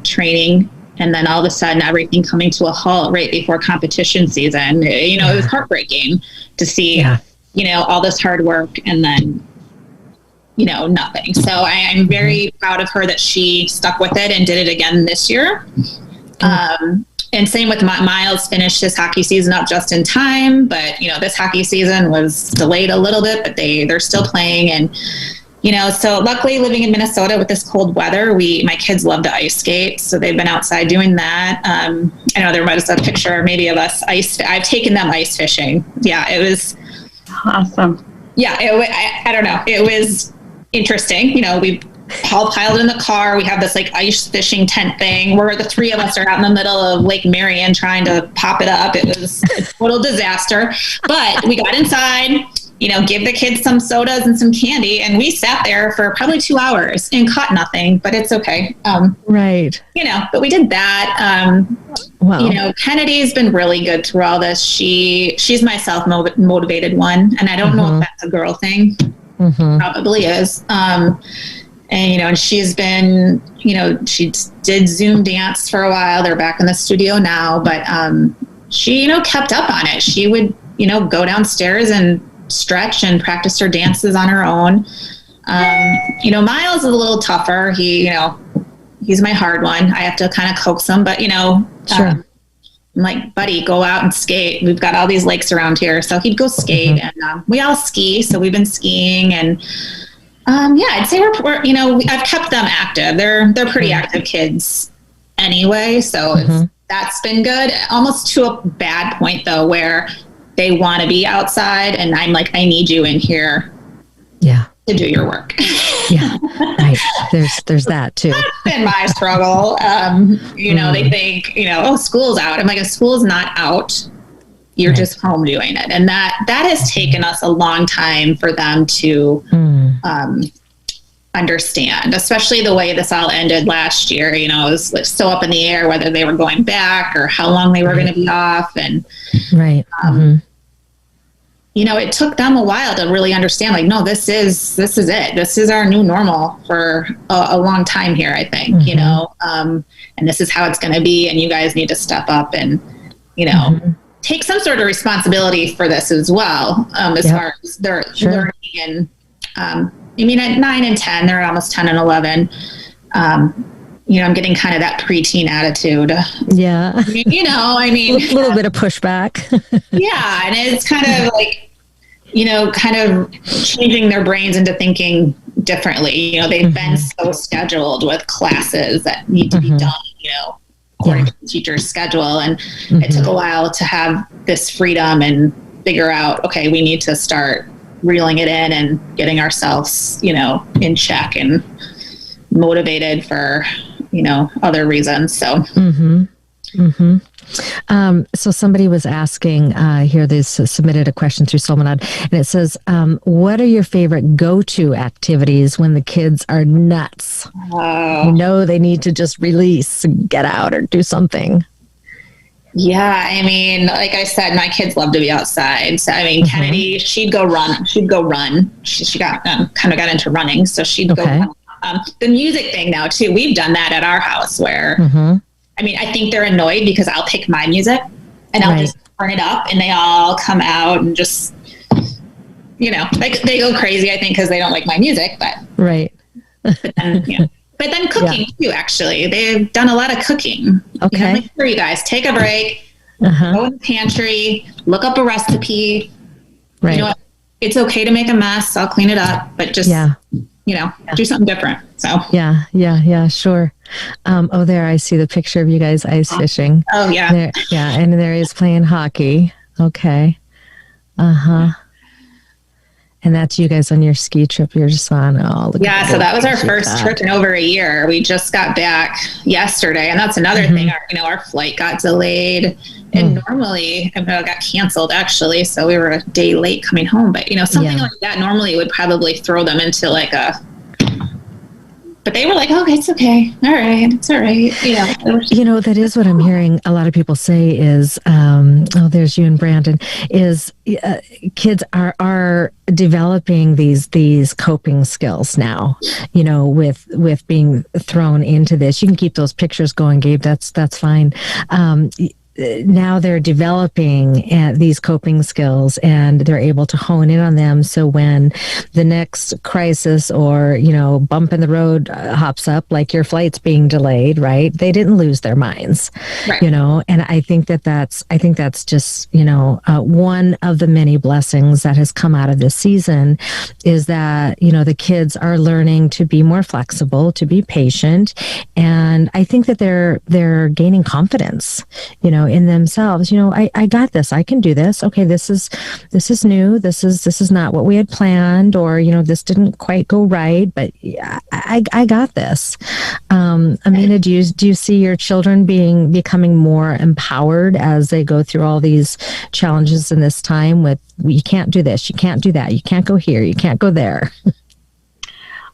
training, and then all of a sudden everything coming to a halt right before competition season. It was heartbreaking to see, all this hard work and then nothing. So I'm very proud of her that she stuck with it and did it again this year. And same with Miles, finished his hockey season up just in time, but this hockey season was delayed a little bit, but they're still playing. And so luckily, living in Minnesota with this cold weather, my kids love to ice skate, so they've been outside doing that. I know there was a picture maybe of us I've taken them ice fishing. Yeah, it was awesome. Yeah, I don't know, it was interesting. We all piled in the car. We have this ice fishing tent thing where the three of us are out in the middle of Lake Marion trying to pop it up. It was a total disaster, but we got inside, give the kids some sodas and some candy, and we sat there for probably 2 hours and caught nothing, but it's okay. Right. But we did that. Wow. Kennedy's been really good through all this. She's my self-motivated one, and I don't know if that's a girl thing. Mm-hmm. Probably is. And she's been, she did Zoom dance for a while. They're back in the studio now, but she, kept up on it. She would, go downstairs and stretch and practice her dances on her own. Miles is a little tougher. He's my hard one. I have to kind of coax him, but sure. I'm like, buddy, go out and skate. We've got all these lakes around here. So he'd go skate, and we all ski. So we've been skiing, and I'd say we're I've kept them active. They're pretty active kids anyway. So that's been good. Almost to a bad point though, where they want to be outside, and I'm like, I need you in here. Yeah. To do your work. Yeah. Right. There's that too. That's been my struggle. They think, school's out. I'm like, if school's not out, you're just home doing it. And that has taken us a long time for them to understand, especially the way this all ended last year. It was so up in the air whether they were going back or how long they were going to be off. And it took them a while to really understand, no, this is it. This is our new normal for a long time here, I think, and this is how it's going to be. And you guys need to step up and, take some sort of responsibility for this as well, as far as their learning. And at 9 and 10, they're almost 10 and 11. I'm getting kind of that preteen attitude. Yeah. A little bit of pushback. Yeah. And it's kind of kind of changing their brains into thinking differently. They've been so scheduled with classes that need to be done, according to the teacher's schedule. And it took a while to have this freedom and figure out, okay, we need to start reeling it in and getting ourselves, in check and motivated for, other reasons. So, so somebody was asking here, they submitted a question through Solminod, and it says, what are your favorite go-to activities when the kids are nuts? They need to just release, get out, or do something. Yeah, like I said, my kids love to be outside. So Kennedy, she'd go run. She got kind of got into running, so she'd go run. The music thing now too, we've done that at our house where I think they're annoyed because I'll pick my music and I'll just turn it up, and they all come out and just, they go crazy, I think, because they don't like my music, but. Right. But then cooking too, actually. They've done a lot of cooking. Okay. Make sure you guys take a break, go in the pantry, look up a recipe. Right. It's okay to make a mess. I'll clean it up, but just, do something different. So yeah, sure. There I see the picture of you guys ice fishing. Oh yeah, and there he is playing hockey. Okay, and that's you guys on your ski trip you're just on. Oh, look so that was our first trip in over a year. We just got back yesterday, and that's another thing. Our flight got delayed, and normally it got canceled actually, so we were a day late coming home. But something like that normally would probably throw them into like a. But they were like, "Oh, it's okay. All right, it's all right." That is what I'm hearing a lot of people say is, there's you and Brandon, is kids are developing these coping skills now, with being thrown into this. You can keep those pictures going, Gabe. That's fine. Now they're developing these coping skills and they're able to hone in on them. So when the next crisis or, bump in the road hops up, like your flight's being delayed, right? They didn't lose their minds, right. And I think that's just, one of the many blessings that has come out of this season is that, the kids are learning to be more flexible, to be patient. And I think that they're gaining confidence, in themselves. I got this. I can do this. Okay, this is new. This is not what we had planned, or this didn't quite go right, but I got this. Amina, do you see your children becoming more empowered as they go through all these challenges in this time with, you can't do this, you can't do that, you can't go here, you can't go there?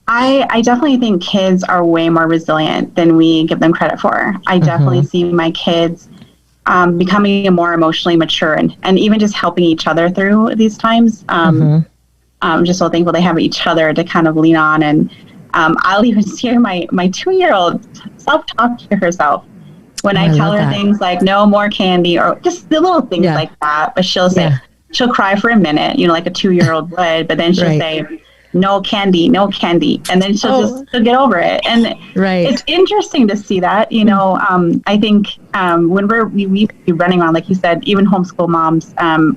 I definitely think kids are way more resilient than we give them credit for. I definitely see my kids becoming more emotionally mature and even just helping each other through these times. I'm just so thankful they have each other to kind of lean on. And I'll even hear my 2-year-old self-talk to herself when I tell her things like no more candy, or just the little things like that. But she'll say, she'll cry for a minute, like a 2-year-old would, but then she'll say, no candy, no candy. And then she'll get over it. And it's interesting to see that, I think when we be running around, like you said, even homeschool moms,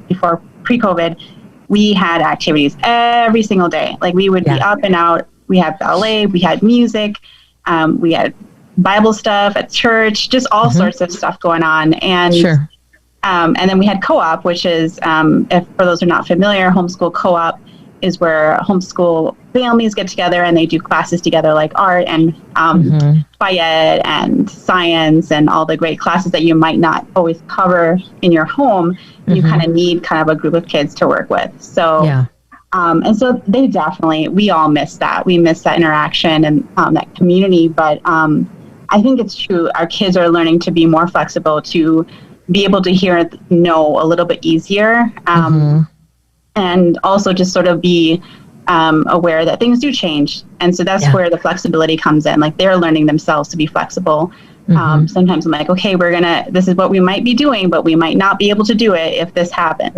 before pre-COVID, we had activities every single day. Like we would be up and out. We had ballet, we had music, we had Bible stuff at church, just all sorts of stuff going on. And and then we had co-op, which is, if for those who are not familiar, homeschool co-op is where homeschool families get together and they do classes together, like art and Fayette and science and all the great classes that you might not always cover in your home. You kind of need kind of a group of kids to work with. So, and so we all miss that. We miss that interaction and that community. But I think it's true. Our kids are learning to be more flexible, to be able to hear no a little bit easier. And also just sort of be aware that things do change. And so that's where the flexibility comes in. Like they're learning themselves to be flexible. Sometimes I'm like, okay, this is what we might be doing, but we might not be able to do it if this happens,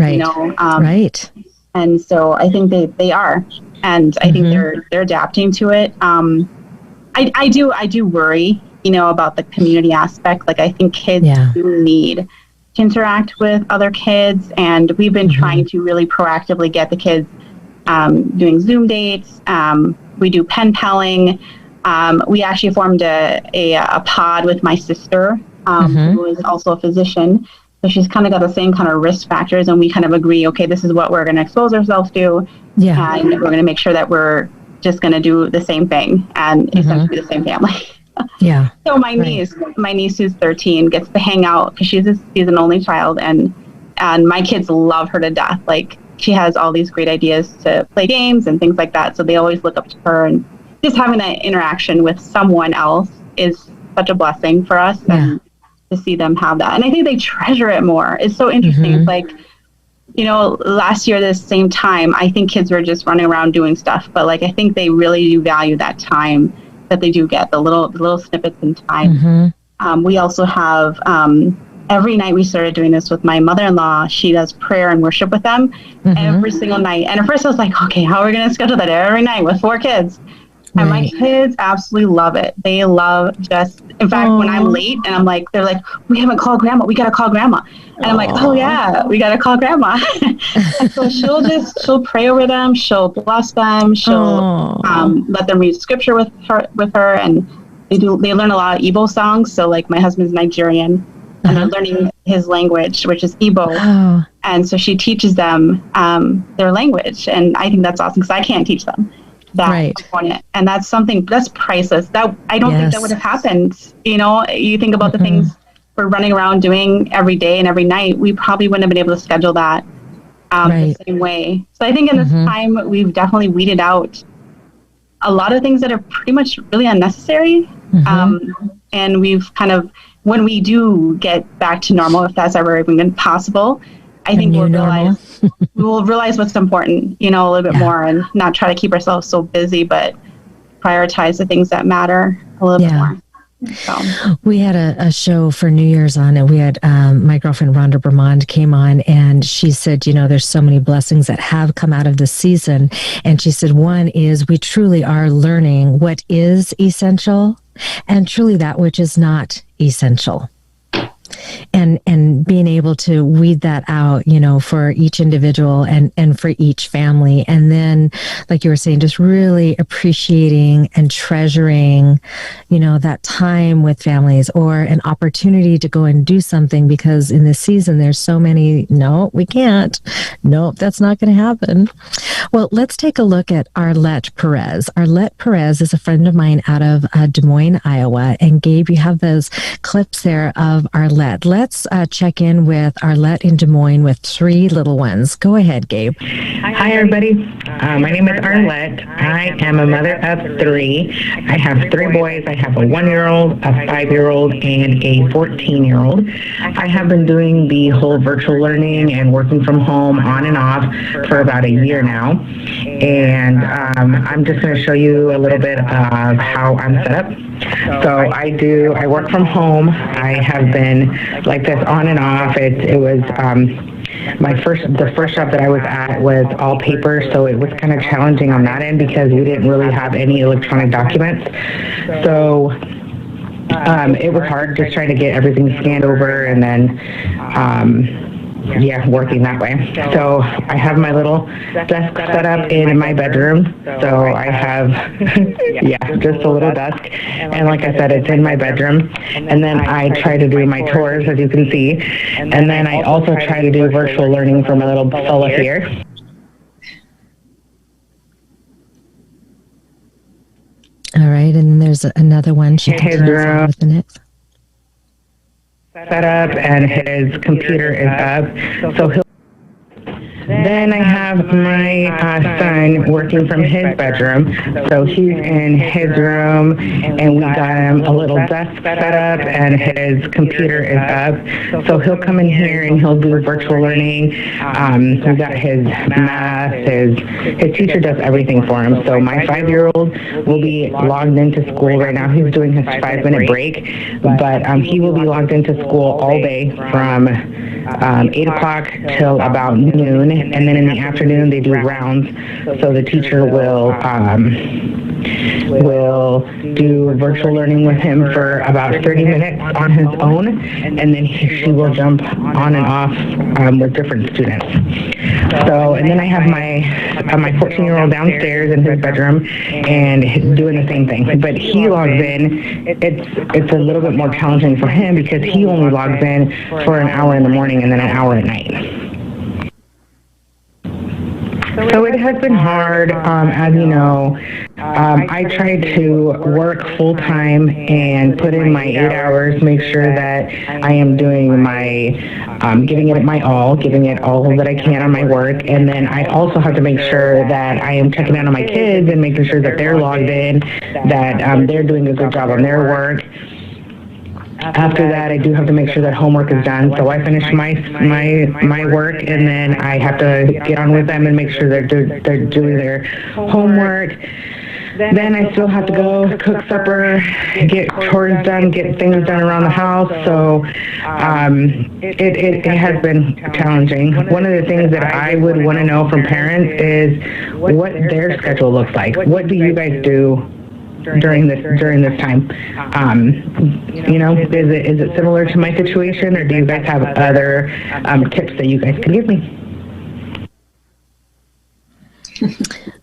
And so I think they are. And I think they're adapting to it. I do worry, about the community aspect. Like I think kids do need to interact with other kids, and we've been trying to really proactively get the kids doing Zoom dates. We do pen paling. We actually formed a pod with my sister, who is also a physician. So she's kind of got the same kind of risk factors, and we kind of agree, okay, this is what we're going to expose ourselves to, and we're going to make sure that we're just going to do the same thing and essentially the same family. So my niece who's 13 gets to hang out because she's an only child, and my kids love her to death. Like she has all these great ideas to play games and things like that. So they always look up to her, and just having that interaction with someone else is such a blessing for us. And to see them have that. And I think they treasure it more. It's so interesting. It's like, last year, this same time, I think kids were just running around doing stuff, but like, I think they really do value that time that they do get, the little snippets in time. We also have, every night we started doing this with my mother-in-law. She does prayer and worship with them every single night. And at first I was like, okay, how are we going to schedule that every night with 4 kids? And my kids absolutely love it. They love in fact, when I'm late and I'm like, they're like, we haven't called grandma. We got to call grandma. And I'm like, oh yeah, we got to call grandma. And so she'll pray over them. She'll bless them. She'll let them read scripture with her. And they learn a lot of Igbo songs. So like my husband's Nigerian and they're learning his language, which is Igbo. And so she teaches them their language. And I think that's awesome because I can't teach them that component. And that's something that's priceless. That I don't think that would have happened. You know, you think about the things we're running around doing every day and every night, we probably wouldn't have been able to schedule that the same way. So I think in this time, we've definitely weeded out a lot of things that are pretty much really unnecessary. And we've kind of, when we do get back to normal, if that's ever even possible, I think we'll realize what's important, you know, a little bit more and not try to keep ourselves so busy, but prioritize the things that matter a little bit more. So. We had a show for New Year's on, and we had my girlfriend Rhonda Bermond came on, and she said, you know, there's so many blessings that have come out of this season. And she said, one is we truly are learning what is essential and truly that which is not essential. And being able to weed that out, you know, for each individual and for each family. And then, like you were saying, just really appreciating and treasuring, you know, that time with families or an opportunity to go and do something, because in this season, there's so many, no, we can't. Nope, that's not going to happen. Well, let's take a look at Arlette Perez. Arlette Perez is a friend of mine out of Des Moines, Iowa. And Gabe, you have those clips there of Arlette. Let's check in with Arlette in Des Moines with 3 little ones. Go ahead, Gabe. Hi, everybody. My name is Arlette. I am a mother of 3. I have 3 boys. I have a 1-year-old, a 5-year-old, and a 14-year-old. I have been doing the whole virtual learning and working from home on and off for about a year now. And I'm just going to show you a little bit of how I'm set up. So I work from home. I have been like this on and off. It was the first job that I was at was all paper, so it was kind of challenging on that end because we didn't really have any electronic documents. So it was hard just trying to get everything scanned over and then working that way. So I have my little desk set up in my bedroom. So I have, just a little desk. And like I said, it's in my bedroom. And then I try to do my tours, as you can see. And then I also try to do virtual learning for my little fella here. All right, and then there's another one. She his room with the next. Set up, and his computer is up, so he'll. Then I have my son working from his bedroom, so he's in his room, and we got him a little desk set up, and his computer is up, so he'll come in here and he'll do virtual learning. We got his math, his teacher does everything for him, so my 5-year-old will be logged into school right now. He's doing his 5-minute break, but he will be logged into school all day from 8 o'clock till about noon. And then in the afternoon they do rounds, so the teacher will do virtual learning with him for about 30 minutes on his own, and then she will jump on and off with different students. So, and then I have my 14-year-old downstairs in his bedroom and doing the same thing. But he logs in. It's a little bit more challenging for him because he only logs in for an hour in the morning and then an hour at night. So it has been hard, as you know. I try to work full-time and put in my 8 hours, make sure that I am doing my, giving it my all, giving it all that I can on my work. And then I also have to make sure that I am checking in on my kids and making sure that they're logged in, that they're doing a good job on their work. After that, I do have to make sure that homework is done. So I finish my work, and then I have to get on with them and make sure they're doing their homework. Then I still have to go cook supper, get chores done, get things done around the house. So it has been challenging. One of the things that I would want to know from parents is what their schedule looks like. What do you guys do during this time. Is it similar to my situation, or do you guys have other tips that you guys can give me?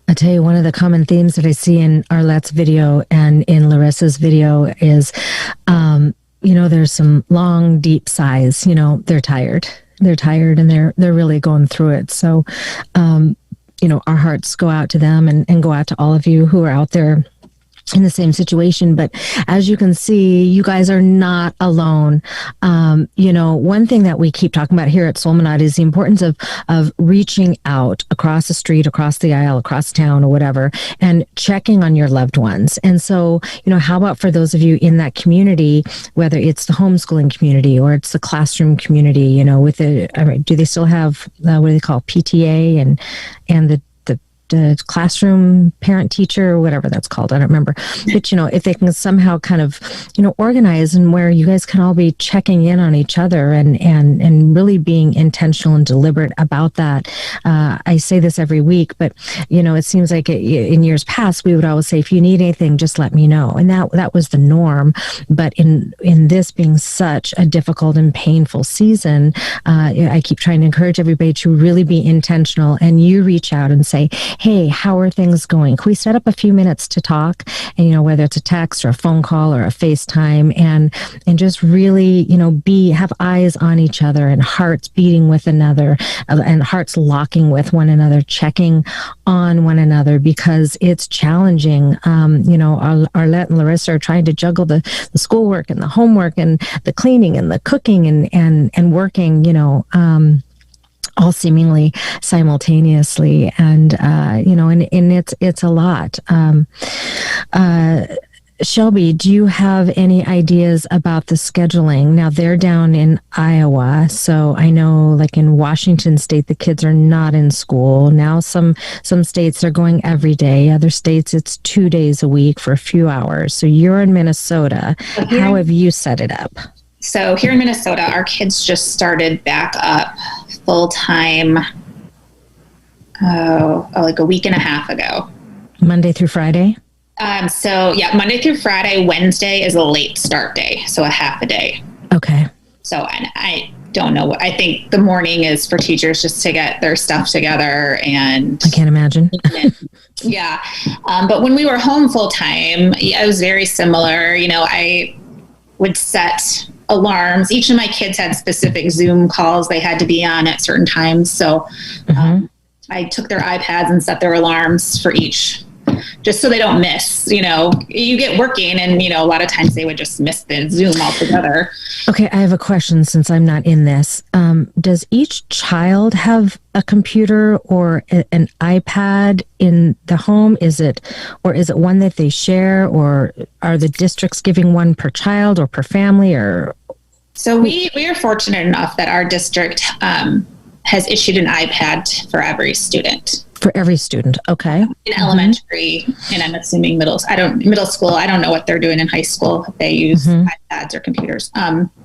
I'll tell you, one of the common themes that I see in Arlette's video and in Larissa's video is, there's some long, deep sighs. They're tired. They're tired, and they're really going through it. So, our hearts go out to them and go out to all of you who are out there in the same situation. But as you can see, you guys are not alone. One thing that we keep talking about here at Solminod is the importance of reaching out across the street, across the aisle, across town, or whatever, and checking on your loved ones. And so, how about for those of you in that community, whether it's the homeschooling community or it's the classroom community, do they still have what do they call PTA and the classroom parent teacher or whatever that's called, I don't remember. But if they can somehow kind of organize, and where you guys can all be checking in on each other and really being intentional and deliberate about that. I say this every week, but it seems like in years past we would always say, if you need anything, just let me know, and that was the norm. But in this being such a difficult and painful season, I keep trying to encourage everybody to really be intentional, and you reach out and say, hey, how are things going? Can we set up a few minutes to talk? And, whether it's a text or a phone call or a FaceTime, and just really, have eyes on each other and hearts beating with another, and hearts locking with one another, checking on one another, because it's challenging. Arlette and Larissa are trying to juggle the schoolwork and the homework and the cleaning and the cooking and working, all seemingly simultaneously. And it's a lot. Shelby, do you have any ideas about the scheduling? Now, they're down in Iowa, so I know, like in Washington State, the kids are not in school. Now, some states are going every day. Other states, it's 2 days a week for a few hours. So you're in Minnesota. How have you set it up? So here in Minnesota, our kids just started back up full-time, like a week and a half ago. Monday through Friday? Monday through Friday. Wednesday is a late start day, so a half a day. Okay. So I don't know. I think the morning is for teachers just to get their stuff together, and I can't imagine. Yeah. But when we were home full-time, it was very similar. I would set alarms. Each of my kids had specific Zoom calls they had to be on at certain times. So I took their iPads and set their alarms for each, just so they don't miss. You get working, and a lot of times they would just miss the Zoom altogether. Okay, I have a question since I'm not in this. Does each child have a computer or an iPad in the home? Is it one that they share, or are the districts giving one per child or per family? Or so we are fortunate enough that our district has issued an iPad for every student. For every student, okay. In elementary, and I'm assuming middle school. I don't know what they're doing in high school, if they use iPads or computers.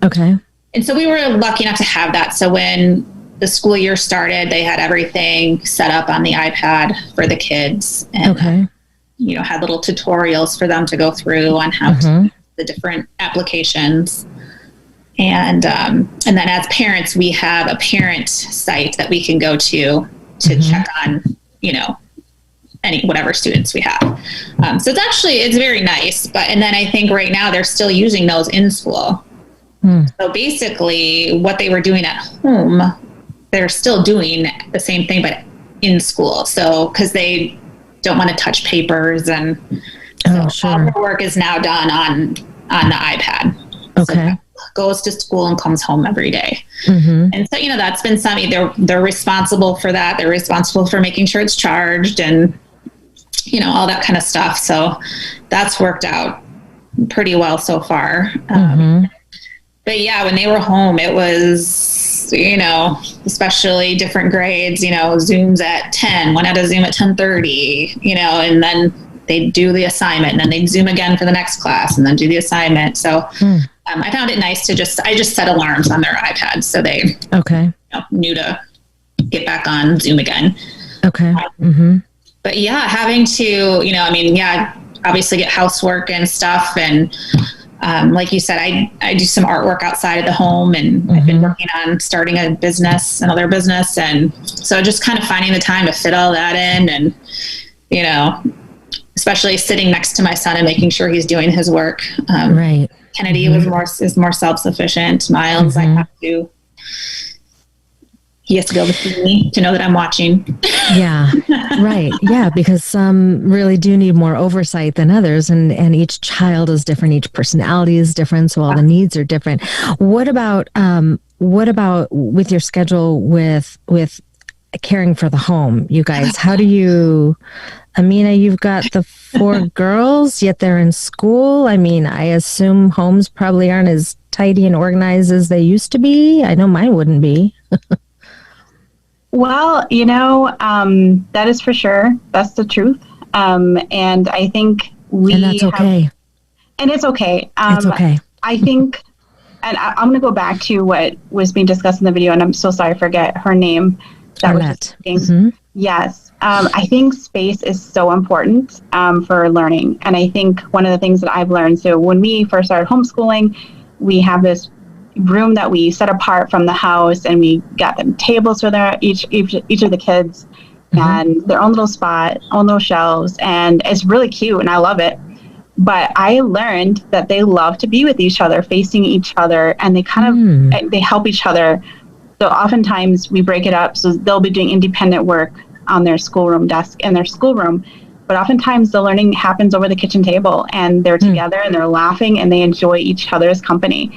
Okay. And so we were lucky enough to have that. So when the school year started, they had everything set up on the iPad for the kids, and had little tutorials for them to go through on how to use the different applications. And then as parents, we have a parent site that we can go to check on, whatever students we have. So it's very nice. And then I think right now they're still using those in school. So basically what they were doing at home, they're still doing the same thing, but in school. So, cause they don't want to touch papers, and all the work is now done on the iPad. Okay. So goes to school and comes home every day. And so, that's been something they're responsible for that. They're responsible for making sure it's charged and, all that kind of stuff. So that's worked out pretty well so far. But yeah, when they were home, it was, especially different grades, Zooms at 10, one had a Zoom at 10:30, and then they'd do the assignment, and then they'd Zoom again for the next class, and then do the assignment. So I found it nice to I just set alarms on their iPads, so they knew to get back on Zoom again. Okay. But yeah, having to, obviously get housework and stuff. And like you said, I do some artwork outside of the home, and I've been working on starting another business. And so just kind of finding the time to fit all that in, and, you know, especially sitting next to my son and making sure he's doing his work. Right. Kennedy is more self-sufficient. Miles, he has to be able to see me to know that I'm watching. Yeah. Right. Yeah. Because some really do need more oversight than others, and each child is different. Each personality is different. So all the needs are different. What about with your schedule with caring for the home, you guys? How do you, Amina, you've got the 4 girls, yet they're in school. I mean, I assume homes probably aren't as tidy and organized as they used to be. I know mine wouldn't be. Well, you know, that is for sure. That's the truth. And I think and that's okay. And it's okay. It's okay. I think, and I'm going to go back to what was being discussed in the video, and I'm so sorry I forget her name. Arlette. Yes. I think space is so important for learning. And I think one of the things that I've learned, so when we first started homeschooling, we have this room that we set apart from the house, and we got them tables for each of the kids and their own little spot, own little shelves. And it's really cute, and I love it. But I learned that they love to be with each other, facing each other, and they kind of, they help each other. So oftentimes we break it up. So they'll be doing independent work on their schoolroom desk in their schoolroom. But oftentimes the learning happens over the kitchen table, and they're together and they're laughing and they enjoy each other's company.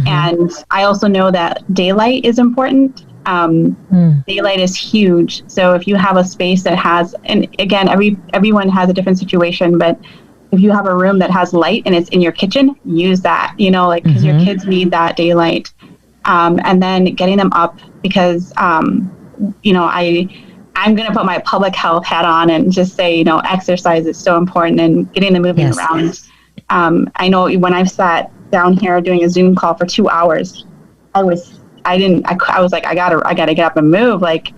And I also know that daylight is important. Daylight is huge. So if you have a space that has, and again, everyone has a different situation, but if you have a room that has light and it's in your kitchen, use that, you know, like, because your kids need that daylight. And then getting them up, because, you know, I'm going to put my public health hat on and just say, you know, exercise is so important, and getting them moving around. I know when I've sat down here doing a Zoom call for 2 hours, I was like, I gotta get up and move. Like,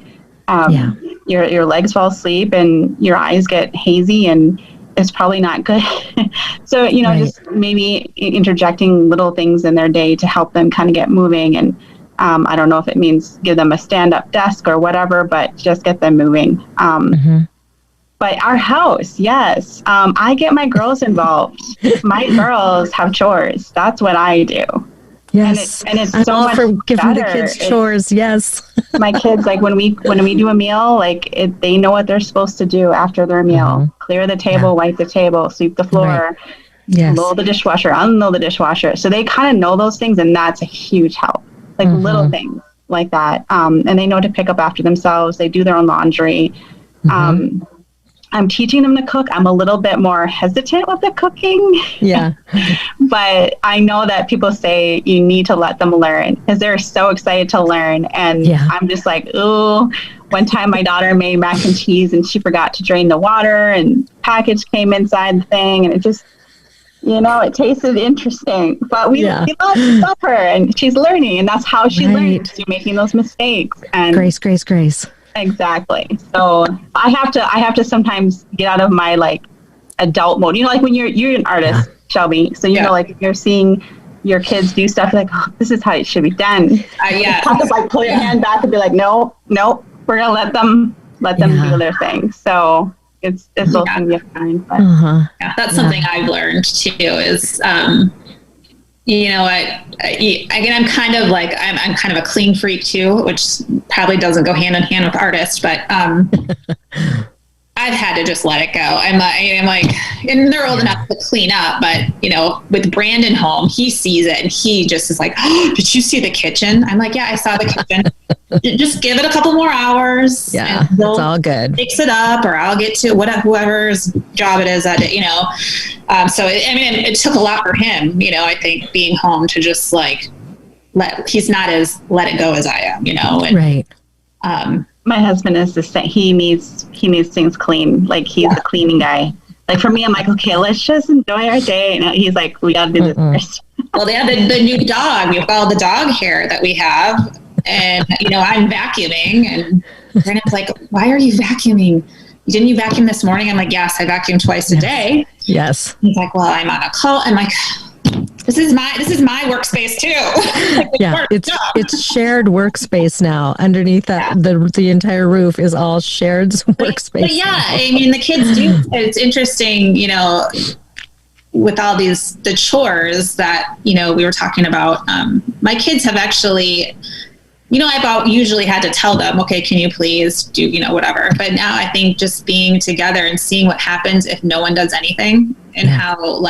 your legs fall asleep and your eyes get hazy, and it's probably not good. So, you know, just maybe interjecting little things in their day to help them kind of get moving. And I don't know if it means give them a stand-up desk or whatever, but just get them moving. But our house, yes. I get my girls involved. My girls have chores. That's what I do. Yes. And it's I'm so all much for giving the better. kids chores. Yes. My kids, like when we do a meal, like they know what they're supposed to do after their meal. Clear the table, wipe the table, sweep the floor, load the dishwasher, unload the dishwasher. So they kind of know those things, and that's a huge help. Like little things like that. And they know to pick up after themselves. They do their own laundry. I'm teaching them to cook. I'm a little bit more hesitant with the cooking. Yeah. But I know that people say you need to let them learn, because they're so excited to learn. And I'm just like, ooh. One time my daughter made mac and cheese and she forgot to drain the water, and package came inside the thing, and it just, you know, it tasted interesting. But we love her, and she's learning, and that's how she learns, through making those mistakes. And Grace. Exactly. So I have to sometimes get out of my like adult mode. You know, like when you're an artist, Shelby. So you know, like if you're seeing your kids do stuff, like, oh, this is how it should be done. You have to like pull your hand back and be like, no, we're gonna let them do their thing. So it's also gonna be fine. But that's something I've learned too. Is you know what? Again, I'm kind of a clean freak too, which probably doesn't go hand in hand with artists, but I've had to just let it go. I'm like, and they're old enough to clean up, but you know, with Brandon home, he sees it and he just is like, oh, did you see the kitchen? I'm like, yeah, I saw the kitchen. Just give it a couple more hours. Yeah, it's all good. Fix it up, or I'll get to whoever's job it is that day, you know. So it took a lot for him, you know. I think being home to just like he's not as let it go as I am, you know. And, right. My husband is the same. He needs things clean. Like he's a cleaning guy. Like for me, I'm like, okay, let's just enjoy our day. And he's like, we got to do this first. Well, they have the new dog. We've got all the dog hair that we have. And, you know, I'm vacuuming, and Brandon's like, why are you vacuuming? didn't you vacuum this morning? I'm like, yes, I vacuum twice a day. Yes. He's like, well, I'm on a call. I'm like, this is my workspace too. Like, yeah, it's shared workspace now. Underneath that, the entire roof is all shared workspace. But yeah, I mean, the kids do. It's interesting, with all the chores that we were talking about. My kids have actually. I've usually had to tell them, okay, can you please do, whatever. But now I think just being together and seeing what happens if no one does anything and how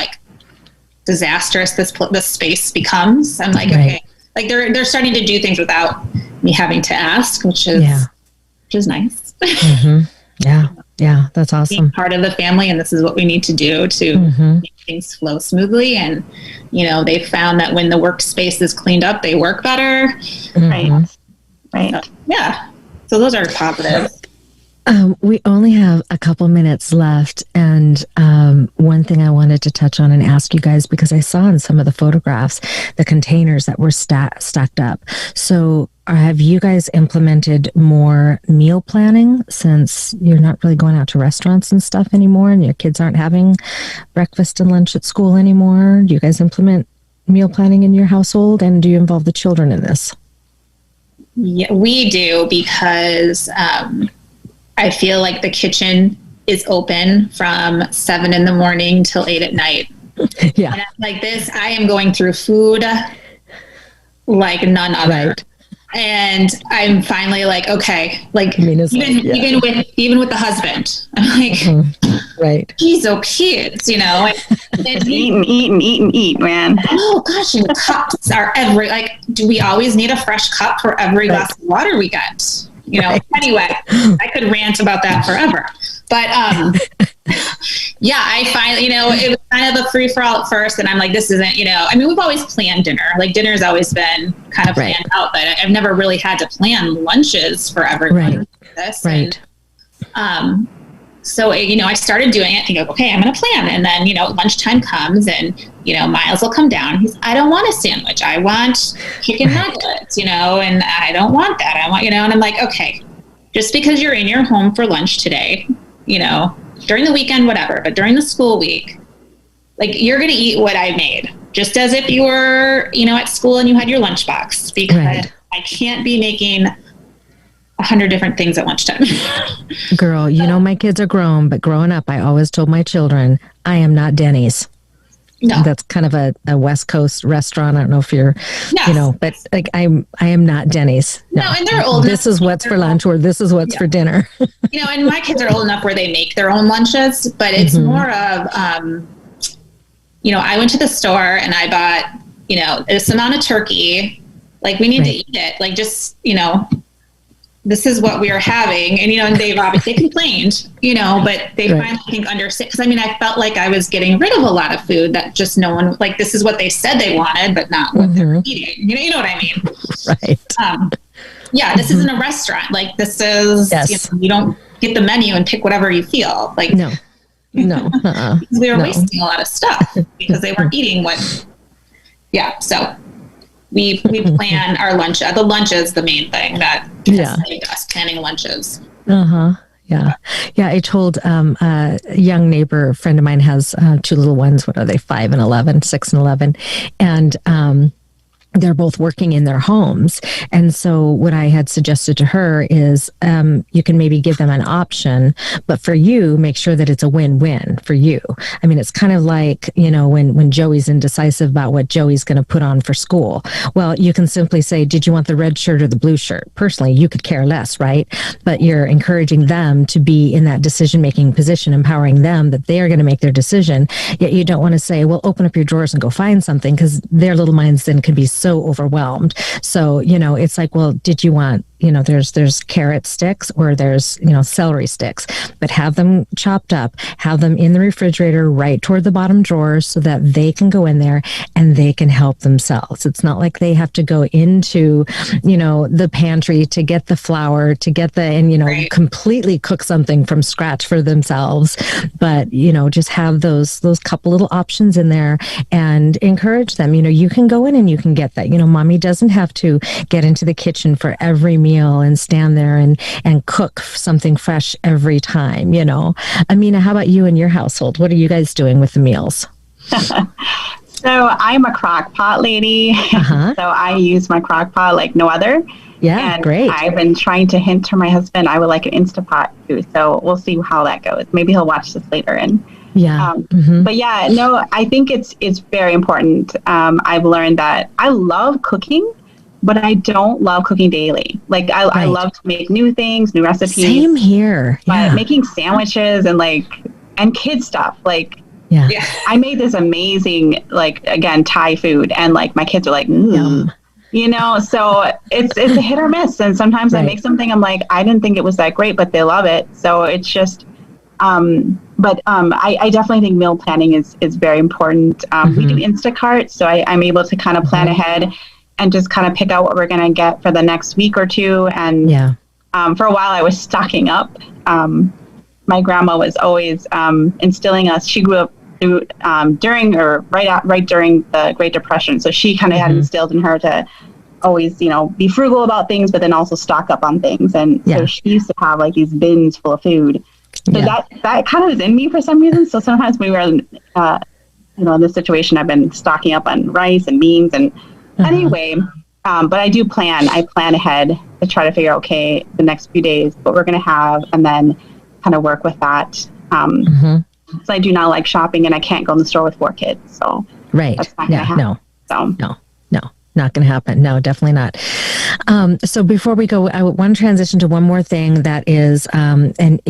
disastrous this space becomes. I'm like, okay, they're starting to do things without me having to ask, which is nice. Mm-hmm. Yeah, that's awesome. Being part of the family, and this is what we need to do to make things flow smoothly. And they found that when the workspace is cleaned up, they work better. Right. So, yeah. So those are positives. We only have a couple minutes left, and one thing I wanted to touch on and ask you guys, because I saw in some of the photographs the containers that were stacked up. So have you guys implemented more meal planning, since you're not really going out to restaurants and stuff anymore, and your kids aren't having breakfast and lunch at school anymore? Do you guys implement meal planning in your household, and do you involve the children in this? Yeah, we do, because I feel like the kitchen is open from 7 a.m. till 8 p.m. Yeah. And like this, I am going through food like none other. Right. And I'm finally like, okay, even with the husband, I'm like, right. He's so cute, and eat, man. Oh gosh, and cups are do we always need a fresh cup for every glass of water we get? Anyway, I could rant about that forever. But I finally, it was kind of a free for all at first, and I'm like, this isn't, we've always planned dinner. Like dinner's always been kind of planned out, but I've never really had to plan lunches for everyone. Right. This. Right. And, so, I started doing it, thinking, okay, I'm going to plan. And then, lunchtime comes and, Miles will come down. I don't want a sandwich. I want chicken nuggets, and I don't want that. I want, and I'm like, okay, just because you're in your home for lunch today, during the weekend, whatever, but during the school week, you're going to eat what I made, just as if you were, at school and you had your lunchbox, because I can't be making 100 different things at lunchtime. Girl, my kids are grown, but growing up, I always told my children, I am not Denny's. No. That's kind of a West Coast restaurant. I don't know if you're, but I am not Denny's. No, and they're old. This is what's for lunch, or this is what's for dinner. And my kids are old enough where they make their own lunches, but it's more of, I went to the store and I bought, this amount of turkey. We need to eat it. Just, this is what we are having. And, and they've obviously complained, but they finally think understand. Cause I felt like I was getting rid of a lot of food that just no one, this is what they said they wanted, but not what they're eating. You know what I mean? Right. This isn't a restaurant. This is, you don't get the menu and pick whatever you feel. No. Because we were wasting a lot of stuff because they weren't eating what, so we plan our lunch. The lunch is the main thing that saved us, planning lunches. Yeah. I told a young neighbor friend of mine has 2 little ones. What are they? 5 and 11, 6 and 11. And they're both working in their homes. And so what I had suggested to her is you can maybe give them an option, but for you, make sure that it's a win-win for you. It's kind of like, when Joey's indecisive about what Joey's going to put on for school. Well, you can simply say, did you want the red shirt or the blue shirt? Personally, you could care less, right? But you're encouraging them to be in that decision-making position, empowering them that they are going to make their decision. Yet you don't want to say, well, open up your drawers and go find something, because their little minds then can be so overwhelmed. So, it's like, well, did you want, there's carrot sticks or there's, celery sticks, but have them chopped up, have them in the refrigerator right toward the bottom drawer so that they can go in there and they can help themselves. It's not like they have to go into, the pantry to get the flour, to get completely cook something from scratch for themselves. But, just have those couple little options in there and encourage them. You can go in and you can get that. Mommy doesn't have to get into the kitchen for every meal meal and stand there and cook something fresh every time, you know. Amina, how about you and your household? What are you guys doing with the meals? So I'm a crock pot lady. So I use my crock pot like no other. Yeah, and great. I've been trying to hint to my husband I would like an Instapot too. So we'll see how that goes. Maybe he'll watch this later. And but yeah, no, I think it's very important. I've learned that I love cooking, but I don't love cooking daily. Like I love to make new things, new recipes. Same here. But making sandwiches and kid stuff, like I made this amazing, like, again, Thai food, and like my kids are like, Yum. You know, so it's a hit or miss. And sometimes I make something, I'm like, I didn't think it was that great, but they love it. So it's just, I definitely think meal planning is very important. We do Instacart, so I'm able to kind of plan ahead and just kind of pick out what we're going to get for the next week or two. And for a while I was stocking up. My grandma was always instilling us. She grew up during or right during the Great Depression. So she kind of had instilled in her to always, you know, be frugal about things, but then also stock up on things. And so she used to have like these bins full of food. So that kind of is in me for some reason. So sometimes we were, in this situation, I've been stocking up on rice and beans and anyway, but I plan ahead to try to figure out, okay, the next few days, what we're going to have, and then kind of work with that. So I do not like shopping, and I can't go in the store with 4 kids. So that's not going to happen. No, not going to happen. No, definitely not. So before we go, I want to transition to one more thing that is, and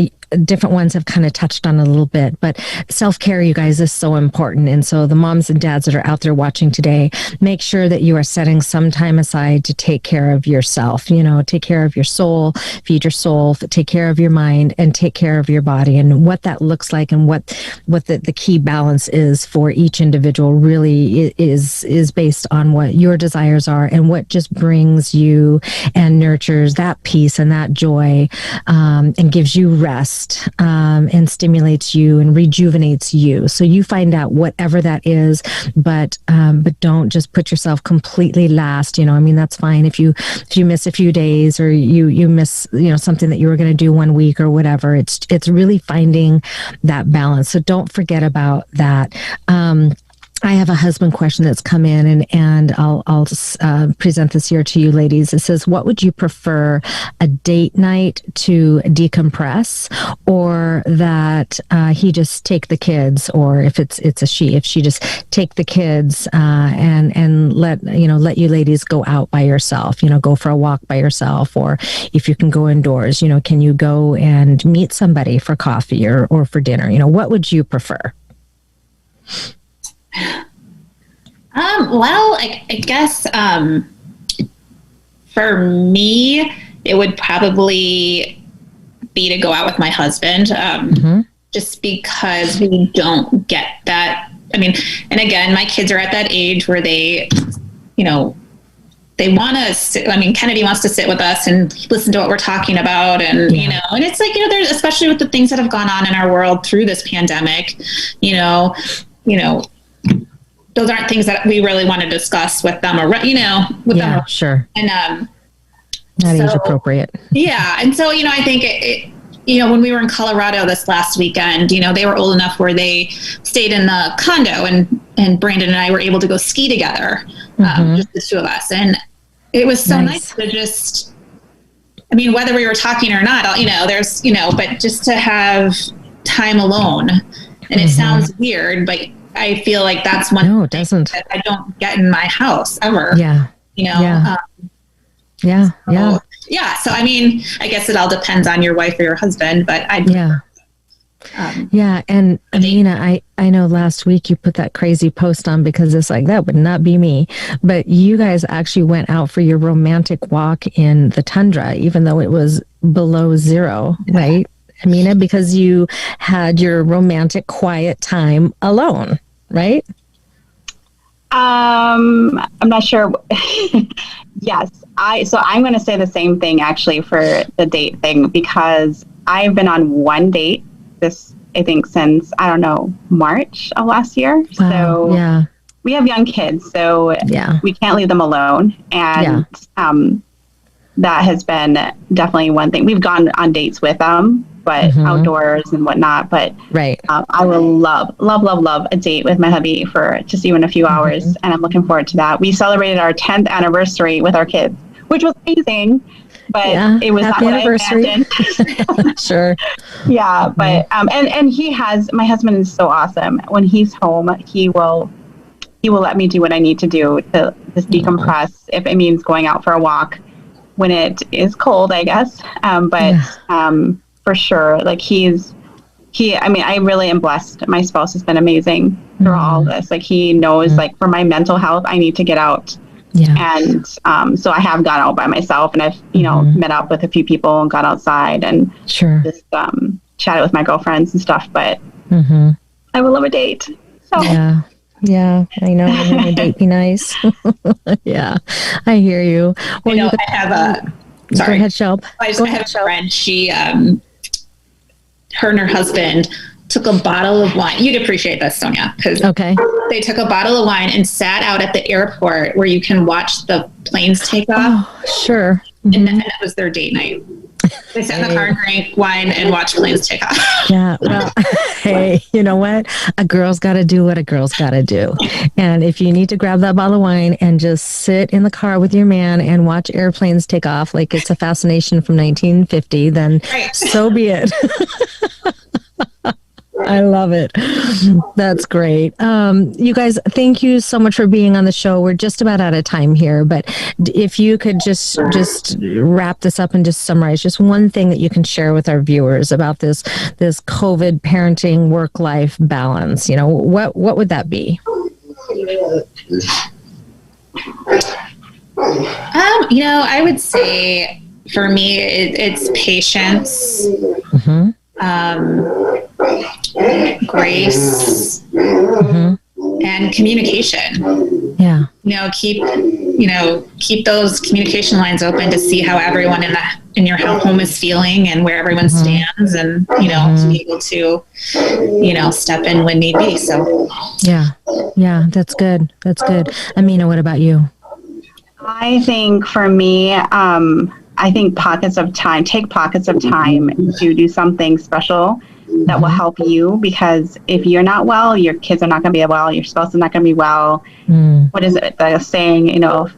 different ones have kind of touched on a little bit, but self-care, you guys, is so important. And so the moms and dads that are out there watching today, make sure that you are setting some time aside to take care of yourself, you know, take care of your soul, feed your soul, take care of your mind, and take care of your body. And what that looks like and what the key balance is for each individual really is based on what your desires are and what just brings you and nurtures that peace and that joy, and gives you rest. And stimulates you and rejuvenates you. So you find out whatever that is, but don't just put yourself completely last. You know, I mean, that's fine if you miss a few days or you miss, you know, something that you were going to do one week or whatever. It's really finding that balance. So don't forget about that. I have a husband question that's come in, and I'll just present this here to you ladies. It says, what would you prefer, a date night to decompress, or that he just take the kids, or if it's a she, if she just take the kids and let you ladies go out by yourself, you know, go for a walk by yourself, or if you can go indoors, you know, can you go and meet somebody for coffee or for dinner? You know, what would you prefer? Well, I guess for me, it would probably be to go out with my husband, just because we don't get that. I mean, and again, my kids are at that age where they, you know, they want to sit. I mean, Kennedy wants to sit with us and listen to what we're talking about. And, you know, and it's like, you know, there's, especially with the things that have gone on in our world through this pandemic, you know, those aren't things that we really want to discuss with them, or, you know, with them. Sure. And, not age appropriate. Yeah. And so, you know, I think it, you know, when we were in Colorado this last weekend, you know, they were old enough where they stayed in the condo, and Brandon and I were able to go ski together, just the two of us. And it was so nice to just, I mean, whether we were talking or not, you know, there's, you know, but just to have time alone. And it sounds weird, but I feel like that's one thing that I don't get in my house ever. Yeah. You know? So, I mean, I guess it all depends on your wife or your husband, but and Amina, I know last week you put that crazy post on because it's like, that would not be me. But you guys actually went out for your romantic walk in the tundra, even though it was below zero, right, Amina? Because you had your romantic quiet time alone, right? I'm not sure. Yes. So I'm going to say the same thing actually for the date thing, because I've been on one date I think since, I don't know, March of last year. Wow. So we have young kids, so we can't leave them alone. And that has been definitely one thing. We've gone on dates with them, but outdoors and whatnot. But I will love a date with my hubby for just even a few hours. And I'm looking forward to that. We celebrated our 10th anniversary with our kids, which was amazing. But it was not what I imagined. Sure. Yeah. But, and my husband is so awesome. When he's home, he will let me do what I need to do to just decompress, if it means going out for a walk when it is cold, I guess. For sure, like I really am blessed. My spouse has been amazing through all this. Like he knows, like for my mental health, I need to get out. Yeah. And so I have gone out by myself, and I've, met up with a few people and got outside and just chatted with my girlfriends and stuff. But I would love a date. So. Yeah, I know. A date be nice. Yeah, I hear you. Well, I have a. Sorry. Go ahead, Shelb. I have a friend. She, her and her husband took a bottle of wine. You'd appreciate this, Sonya, because they took a bottle of wine and sat out at the airport where you can watch the planes take off. Oh, sure. And that was their date night. They sat in the car and drank wine and watched planes take off. Yeah. Well, hey, you know what? A girl's got to do what a girl's got to do. And if you need to grab that bottle of wine and just sit in the car with your man and watch airplanes take off like it's a fascination from 1950, then so be it. I love it. That's great. You guys, thank you so much for being on the show. We're just about out of time here, but if you could just wrap this up and just summarize just one thing that you can share with our viewers about this COVID parenting work-life balance, what would that be? I would say for me, it's patience. Grace and communication. Yeah. Keep those communication lines open to see how everyone in your home is feeling and where everyone stands, and to be able to step in when need be. So yeah, that's good. Amina, what about you? I think for me, I think take pockets of time to do something special that will help you, because if you're not well, your kids are not going to be well, your spouse is not going to be well. What is it, the saying, the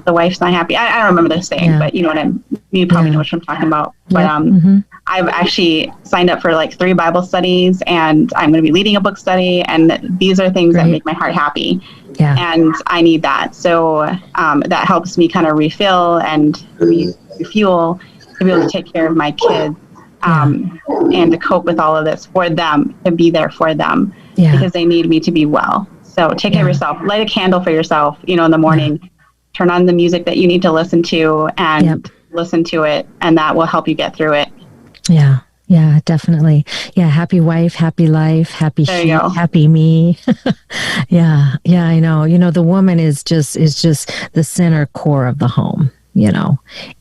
wife's not happy? I don't remember the saying, but you probably know what I'm talking about. But I've actually signed up for like 3 Bible studies, and I'm going to be leading a book study, and these are things that make my heart happy. Yeah. And I need that. So that helps me kind of refill and refuel to be able to take care of my kids, and to cope with all of this for them, to be there for them, because they need me to be well. So take care of yourself. Light a candle for yourself, in the morning. Turn on the music that you need to listen to and listen to it, and that will help you get through it. Yeah, definitely. Yeah, happy wife, happy life, happy she, happy me. Yeah, I know. The woman is just the center core of the home,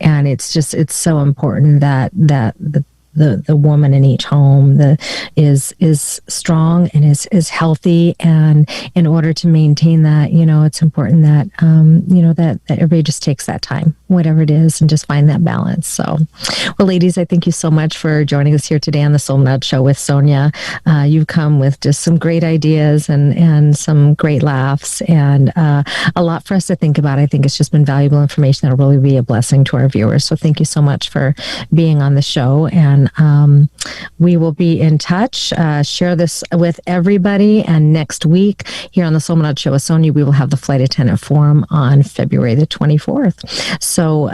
and it's so important that the woman in each home is strong and is healthy, and in order to maintain that, it's important that that everybody just takes that time, whatever it is, and just find that balance. So, well, ladies, I thank you so much for joining us here today on the Solminod Show with Sonya. You've come with just some great ideas and some great laughs, and a lot for us to think about. I think it's just been valuable information that will really be a blessing to our viewers. So thank you so much for being on the show, and we will be in touch. Share this with everybody, and next week here on the Solminod Show with Sonya, we will have the Flight Attendant Forum on February the 24th. So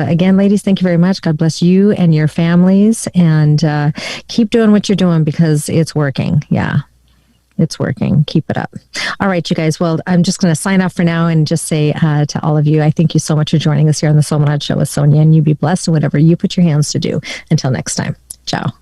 again, ladies, thank you very much. God bless you and your families, and keep doing what you're doing, because it's working. Yeah, it's working. Keep it up. All right, you guys. Well, I'm just going to sign off for now and just say to all of you, I thank you so much for joining us here on the Solminod Show with Sonya, and you be blessed in whatever you put your hands to do. Until next time. Ciao.